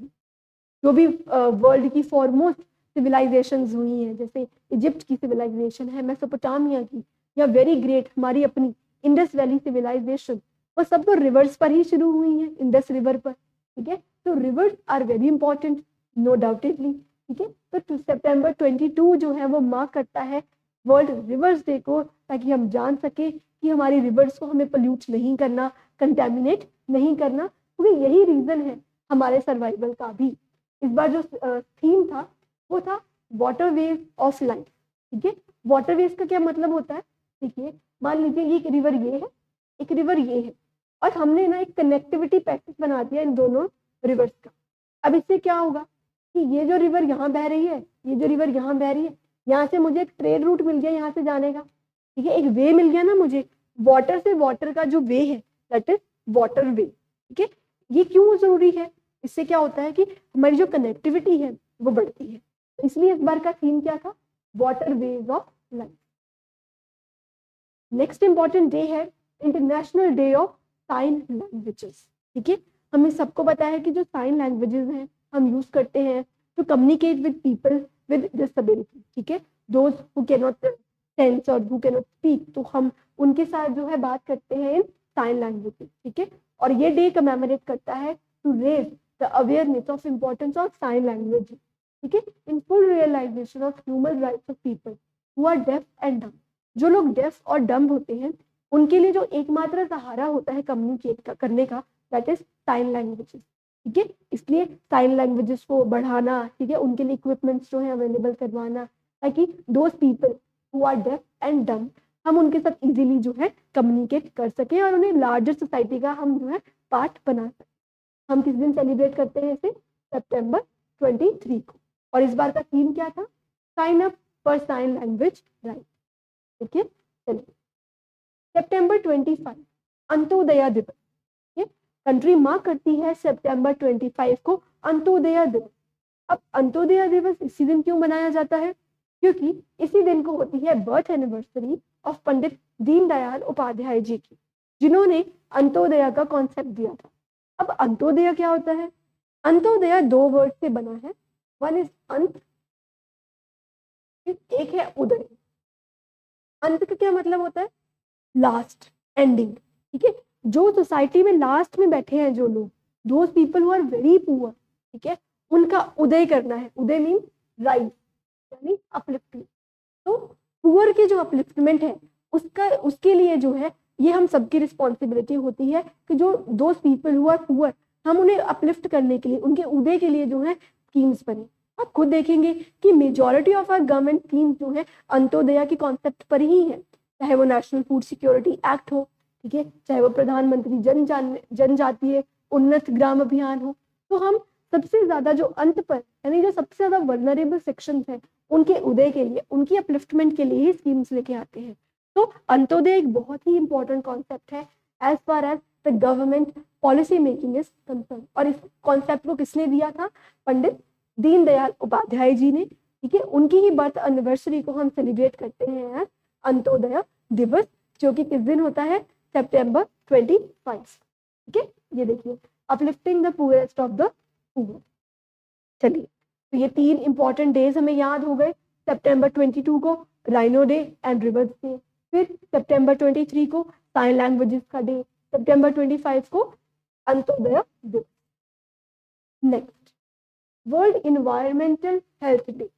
जो भी वर्ल्ड की फॉरमोस्ट सिविलाइजेशंस हुई हैं, जैसे इजिप्ट की सिविलाइजेशन है, मेसोपोटामिया की, या वेरी ग्रेट हमारी अपनी इंडस वैली सिविलाइजेशन, वो सब तो रिवर्स पर ही शुरू हुई हैं, इंडस रिवर पर। ठीक है, तो rivers are very important, no doubtedly. ठीक है, तो सितंबर 22 जो है वो मार्क करता है वर्ल्ड रिवर्स डे को, ताकि हम जान सके कि हमारी रिवर्स को हमें पोल्यूट नहीं करना, कंटेमिनेट नहीं करना, क्योंकि यही रीजन है हमारे सर्वाइवल का भी। इस बार जो थीम था वो था वाटरवेज ऑफ लाइफ। ठीक है, वाटरवेज का क्या मतलब होता है, देखिए मान लीजिए ये एक रिवर ये है, एक रिवर ये है, और हमने ना एक कनेक्टिविटी पैकेज बना दिया इन दोनों रिवर्स का। अब इससे क्या होगा कि ये जो रिवर यहाँ बह रही है, ये जो रिवर यहाँ बह रही है, यहाँ से मुझे एक ट्रेड रूट मिल गया यहाँ से जाने का। ठीक है, एक वे मिल गया ना मुझे, वाटर से वाटर का जो वे है दैट इज वाटर वे। ठीक है, ये क्यों जरूरी है, इससे क्या होता है कि हमारी जो कनेक्टिविटी है वो बढ़ती है। इसलिए इस बार का थीम क्या था, water ways of life. Next important day है International Day of Sign Languages. ठीक है, हमें सबको पता है कि जो साइन लैंग्वेजेस हैं हम यूज करते हैं to communicate with people with disability. ठीक है, those who can not sense और हु कैन नॉट स्पीक, तो हम उनके साथ जो है बात करते हैं इन साइन लैंग्वेजेस। ठीक है, और ये डे कमेमोरेट करता है to raise the awareness of importance of sign language. ठीक है, in full realisation of human rights of people who are deaf and dumb. जो लोग डेफ और डम्ब होते हैं उनके लिए जो एकमात्र सहारा होता है कम्युनिकेट करने का, दैट इज साइन लैंग्वेजेस। ठीक है, इसलिए साइन लैंग्वेजेस को बढ़ाना, ठीक है, उनके लिए इक्विपमेंट्स जो है अवेलेबल करवाना, ताकि those people who are deaf and dumb हम उनके साथ इजीली जो है कम्युनिकेट कर सके और उन्हें लार्जर सोसाइटी का हम जो है पार्ट बना सके। हम किस दिन सेलिब्रेट करते हैं इसे, सितंबर 23 को। और इस बार का थीम क्या था, sign up for sign language right. ठीक है, चलिए सितंबर 25 अंत्योदय दिवस। कंट्री मार्क करती है सितंबर 25 को अंत्योदय दिवस। अब अंत्योदय दिवस इसी दिन क्यों मनाया जाता है, क्योंकि इसी दिन को होती है birth anniversary of Pandit Deendayal Upadhyay ji की, जिन्होंने अंत्योदय का कॉन्सेप्ट दिया था। अब अंत्योदय क्या होता है, अंत्योदय दो वर्ड से बना है, वन इज अंत, एक है उदय। अंत का क्या मतलब होता है, लास्ट, एंडिंग। ठीक है, जो सोसाइटी में लास्ट में बैठे हैं जो लोग, those people who are very poor, ठीक है, उनका उदय करना है। उदय मीन राइज, यानी अपलिफ्टमेंट। तो पुअर की जो अपलिफ्टमेंट है उसके लिए जो है ये हम सबकी रिस्पॉन्सिबिलिटी होती है कि जो those people who are poor, हम उन्हें अपलिफ्ट करने के लिए, उनके उदय के लिए जो है स्कीम्स बने। आप खुद देखेंगे कि majority of our government schemes जो है अंत्योदय के कॉन्सेप्ट पर ही है, चाहे वो नेशनल फूड सिक्योरिटी एक्ट हो, ठीक है, चाहे वो प्रधानमंत्री जनजातीय उन्नत ग्राम अभियान हो। तो हम सबसे ज्यादा जो अंत पर यानी जो सबसे ज्यादा वल्नरेबल सेक्शन है उनके उदय के लिए, उनकी अपलिफ्टमेंट के लिए ही स्कीम्स लेके आते हैं। तो अंत्योदय एक बहुत ही इंपॉर्टेंट कॉन्सेप्ट है as far as the government policy making is concern. और इस कॉन्सेप्ट को किसने दिया था? पंडित दीनदयाल उपाध्याय जी ने। ठीक है, उनकी ही बर्थ एनिवर्सरी को हम सेलिब्रेट करते हैं एज अंत्योदय दिवस, जो कि किस दिन होता है? सितंबर 25। ठीक है, ये देखिए, uplifting the poorest of the poor. चलिए, तो ये 3 इंपॉर्टेंट डेज हमें याद हो गए। सितंबर 22 को rhino day and reverse day, फिर सितंबर 23 को साइन लैंग्वेजेस का डे, सितंबर 25 को अंत्योदय दिवस। Next, world environmental health day.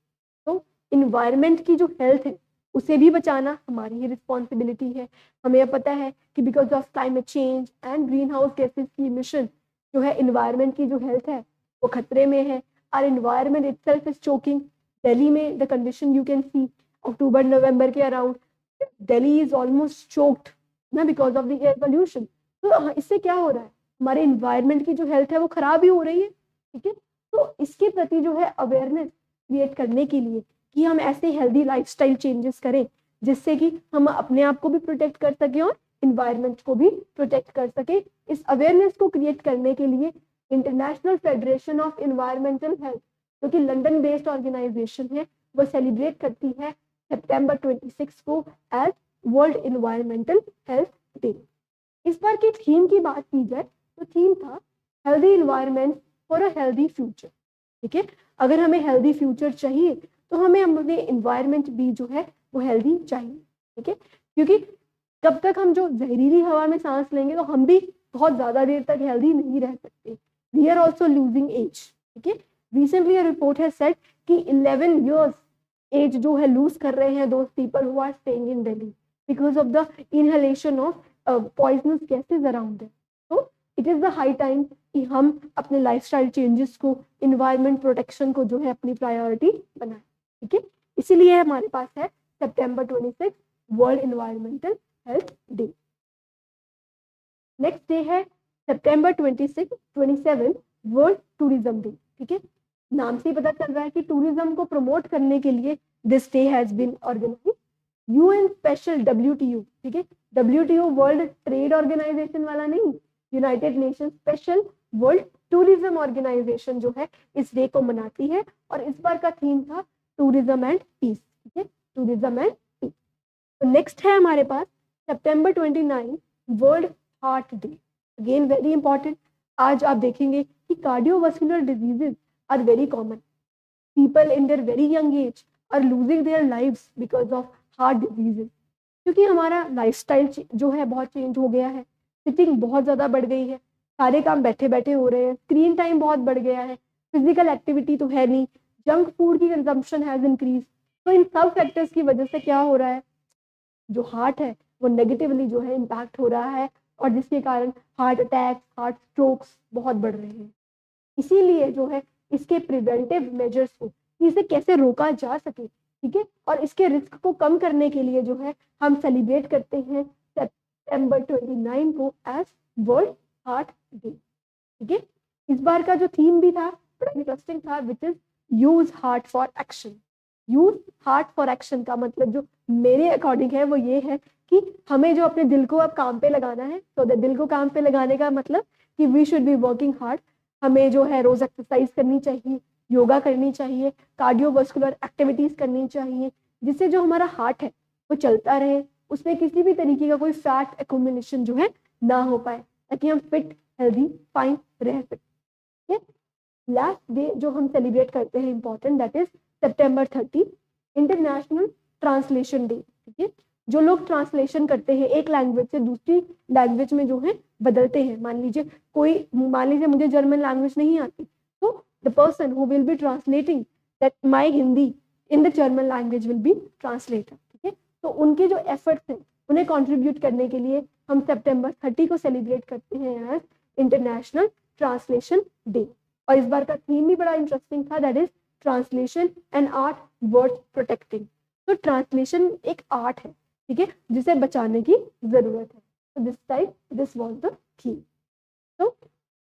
तो इन्वायरमेंट की जो हेल्थ है उसे भी बचाना हमारी ही रिस्पॉन्सिबिलिटी है। हमें यह पता है कि because of climate change and green house gases की इमिशन जो है, इन्वायरमेंट की जो हेल्थ है वो खतरे में है। Our environment itself is choking. Delhi में the condition you can see October November के around, Delhi is almost choked ना because of the air pollution. तो इससे क्या हो रहा है? हमारे इन्वायरमेंट की जो हेल्थ है वो खराब ही हो रही है। ठीक है, तो इसके प्रति जो है अवेयरनेस क्रिएट करने के लिए कि हम ऐसे हेल्दी लाइफस्टाइल चेंजेस करें जिससे कि हम अपने आप को भी प्रोटेक्ट कर सकें और इन्वायरमेंट को भी प्रोटेक्ट कर सके। इस अवेयरनेस को क्रिएट करने के लिए international federation of environmental health, जो कि लंदन बेस्ड ऑर्गेनाइजेशन है, वो सेलिब्रेट करती है सितंबर 26 को as world environmental health day. इस बार की थीम की बात की जाए तो थीम था healthy environment for a healthy future. ठीक है, अगर हमें हेल्दी फ्यूचर चाहिए तो हमें अपने इन्वायरमेंट भी जो है वो हेल्दी चाहिए। ठीक है, क्योंकि कब तक हम जो जहरीली हवा में सांस लेंगे तो हम भी बहुत ज्यादा देर तक हेल्दी नहीं रह सकते। We are also losing age. ठीक है, रिसेंटली रिपोर्ट है सेट कि 11 years एज जो है लूज कर रहे हैं those people who are staying in Delhi because of the inhalation of poisonous gases around them. तो it is the high time कि हम अपने लाइफस्टाइल चेंजेस को, इन्वायरमेंट प्रोटेक्शन को जो है अपनी प्रायोरिटी बनाएं। ठीक है, इसीलिए हमारे पास है सितंबर 26 world environmental health day. Next day है सितंबर 27 वर्ल्ड टूरिज्म डे। ठीक है, नाम से ही पता चल रहा है कि टूरिज्म को प्रमोट करने के लिए this day has been organised. UN special WTO, ठीक है, WTO वर्ल्ड ट्रेड ऑर्गेनाइजेशन वाला नहीं, United Nation special World Tourism Organisation जो है इस डे को मनाती है। और इस बार का थीम था टूरिज्म एंड पीस। ठीक है, टूरिज्म एंड पीस। तो नेक्स्ट है हमारे पास सितंबर 29 world heart day. Again very important. आज आप देखेंगे कि cardiovascular diseases are very common. People in their very young age are losing their lives because of heart diseases, क्योंकि हमारा लाइफस्टाइल जो है बहुत चेंज हो गया है। सिटिंग बहुत ज़्यादा बढ़ गई है, सारे काम बैठे बैठे हो रहे हैं, स्क्रीन टाइम बहुत बढ़ गया है, फिजिकल एक्टिविटी तो है नहीं, जंक फूड की कंजम्पशन हैज इंक्रीज। तो इन सब फैक्टर्स की वजह से क्या हो रहा है? जो हार्ट है वो नेगेटिवली जो है इम्पैक्ट हो रहा है, और जिसके कारण हार्ट अटैक्स, हार्ट स्ट्रोक्स बहुत बढ़ रहे हैं। इसीलिए जो है इसके प्रिवेंटिव मेजर्स को, इसे कैसे रोका जा सके, ठीक है, और इसके रिस्क को कम करने के लिए जो है हम सेलिब्रेट करते हैं सितंबर 29 को एज वर्ल्ड हार्ट डे। ठीक है, इस बार का जो थीम भी था बड़ा इंटरेस्टिंग था, which is use heart for action. Use heart for action का मतलब जो मेरे अकॉर्डिंग है वो ये है कि हमें जो अपने दिल को अब काम पे लगाना है। तो दिल को काम पे लगाने का मतलब कि we should be working hard. हमें जो है रोज एक्सरसाइज करनी चाहिए, योगा करनी चाहिए, कार्डियोवास्कुलर एक्टिविटीज करनी चाहिए, जिससे जो हमारा हार्ट है वो चलता रहे, उसमें किसी भी तरीके का कोई फैट एक्यूमुलेशन जो है ना हो पाए, ताकि हम फिट, हेल्दी, फाइन रह सके। लास्ट डे जो हम सेलिब्रेट करते हैं important, that is September 30 international translation day. ठीक है, जो लोग ट्रांसलेशन करते हैं एक लैंग्वेज से दूसरी लैंग्वेज में जो है बदलते हैं। मान लीजिए मुझे जर्मन लैंग्वेज नहीं आती, तो the person who will be translating that my Hindi in the German language will be translator. ठीक है, तो उनके जो एफर्ट्स हैं उन्हें कंट्रीब्यूट करने के लिए हम सितंबर 30 को सेलिब्रेट करते हैं एज इंटरनेशनल ट्रांसलेशन डे। और इस बार का थीम भी बड़ा इंटरेस्टिंग था, that is translation and art worth protecting. तो ट्रांसलेशन एक आर्ट है, ठीक है, जिसे बचाने की जरूरत है। तो this time this was the theme. तो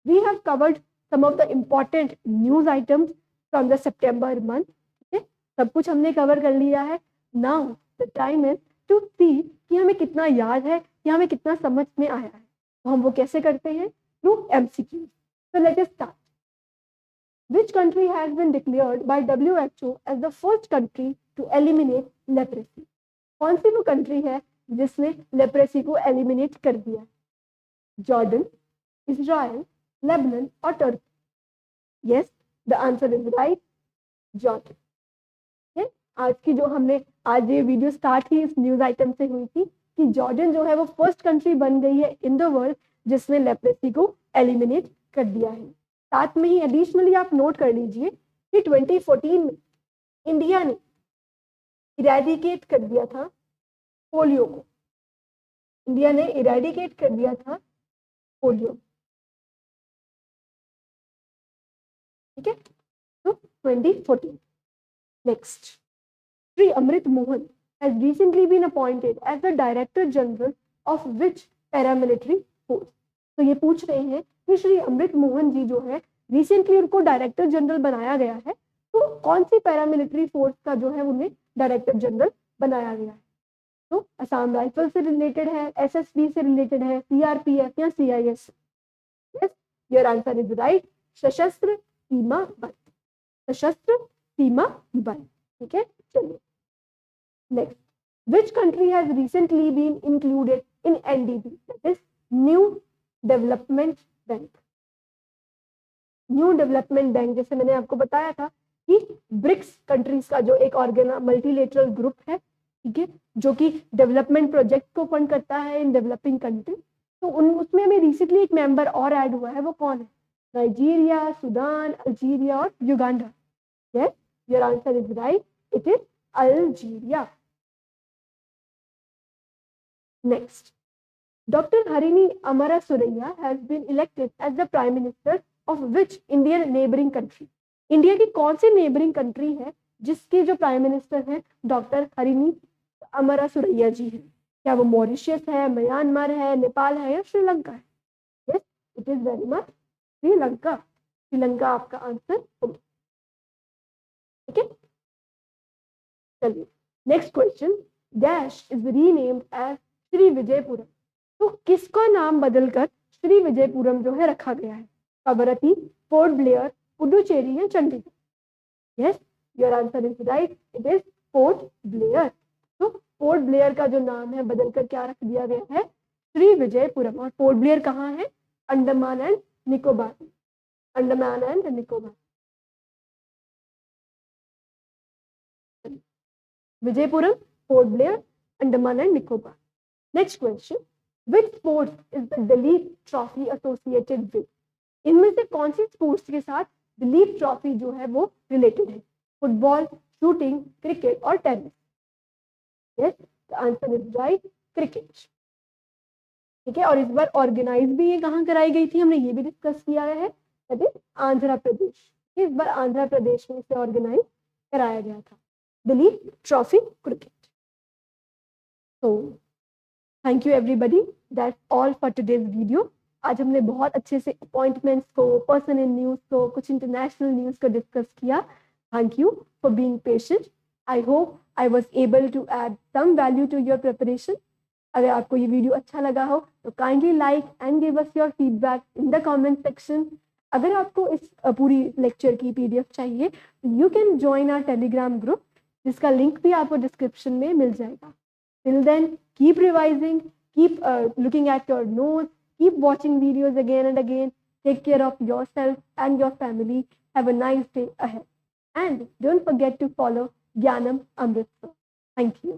We have covered some of the important news items from the September month. ठीक है, सब कुछ हमने कवर कर लिया है. Now the time is to see कि हमें कितना याद है या हमें कितना समझ में आया है. तो हम वो कैसे करते हैं? Through MCQs. So let us start. Which country has been declared by WHO as the first country to eliminate leprosy? कौन सी वो कंट्री है जिसने लेप्रेसी को एलिमिनेट कर दिया? जॉर्डन, इजराइल, लेबनान और Turkey. Yes, the answer is right, Jordan. आज की जो हमने आज ये वीडियो स्टार्ट की इस न्यूज आइटम से हुई थी कि जॉर्डन जो है वो फर्स्ट कंट्री बन गई है इन द वर्ल्ड जिसने लेप्रेसी को एलिमिनेट कर दिया है. साथ में ही एडिशनली आप नोट कर लीजिए कि 2014 में इंडिया ने इरेडिकेट कर दिया था पोलियो को. इंडिया ने इरेडिकेट कर दिया था पोलियो. ठीक है, तो 2014. Next, Shri Amrit Mohan has recently been appointed as the Director General of which paramilitary force? तो ये पूछ रहे हैं कि श्री अमृत मोहन जी जो है रिसेंटली उनको डायरेक्टर जनरल बनाया गया है, तो कौन सी पैरामिलिट्री फोर्स का जो है उन्हें डायरेक्टर जनरल बनाया गया है? तो असम राइफल से रिलेटेड है, एसएसबी से रिलेटेड है, सीआरपीएफ या CIS? Yes, your answer is right, Sashastra Seema Bal. Sashastra Seema Bal. ठीक है, चलिए next. Which country has recently been included in NDB, that is New Development Bank? New Development Bank जैसे मैंने आपको बताया था कि ब्रिक्स कंट्रीज का जो एक मल्टीलेटरल ग्रुप है, ठीक है, जो कि डेवलपमेंट प्रोजेक्ट को फंड करता है इन डेवलपिंग कंट्री. तो उसमें हमें रिसेंटली एक मेंबर और ऐड हुआ है, वो कौन है? नाइजीरिया, सूडान, अल्जीरिया और Uganda. Yes, your answer is right, it is Algeria. Next, Dr. Harini Amarasuriya has been elected as the Prime Minister of which Indian neighboring country? India की कौन सी neighbouring country है जिसके जो prime minister हैं doctor Harini अमरासुरैया जी हैं? क्या वो Mauritius है, म्यांमार है, नेपाल है या श्रीलंका है? Yes, it is very much Sri Lanka. Sri Lanka आपका आंसर होगा. ठीक है, चलिए next question. Dash is renamed as Shri Vijayapuram. तो किसका नाम बदलकर श्री विजयपुरम जो है रखा गया है? कवरत्ती, पोर्ट ब्लेयर, पुडुचेरी या Chandigarh? Yes, your answer is right, it is Port Blair. तो पोर्ट ब्लेयर का जो नाम है बदलकर क्या रख दिया गया है? श्री विजयपुरम. और पोर्ट ब्लेयर कहाँ है? Andaman and Nicobar. Andaman and Nicobar. Vijayapuram, port Blair, Andaman and Nicobar. Next question. Which sports is the Duleep Trophy associated with? इनमें से कौन सी स्पोर्ट्स के साथ दिलीप ट्रॉफी जो है वो रिलेटेड है? फुटबॉल, शूटिंग, क्रिकेट और tennis? Yes, the answer is right, cricket. ठीक है, और इस बार ऑर्गेनाइज भी ये कहाँ कराई गई थी, हमने ये भी डिस्कस किया है, दैट इज आंध्र प्रदेश. इस बार आंध्र प्रदेश में इसे ऑर्गेनाइज कराया गया था, दिलीप ट्रॉफी क्रिकेट. तो thank you everybody, that's all for today's video. आज हमने बहुत अच्छे से अपॉइंटमेंट्स को, पर्सनल न्यूज़ को, कुछ इंटरनेशनल न्यूज़ को डिस्कस किया. Thank you for being patient. I hope I was able to add some value to your preparation. अगर आपको ये वीडियो अच्छा लगा हो तो kindly like and give us your feedback in the comment section. अगर आपको इस पूरी लेक्चर की PDF चाहिए तो you can join our Telegram group, जिसका लिंक भी आपको डिस्क्रिप्शन में मिल जाएगा. Till then keep revising, keep looking at your notes, keep watching videos again and again. Take care of yourself and your family. Have a nice day ahead. And don't forget to follow Gyanam Amrit. Thank you.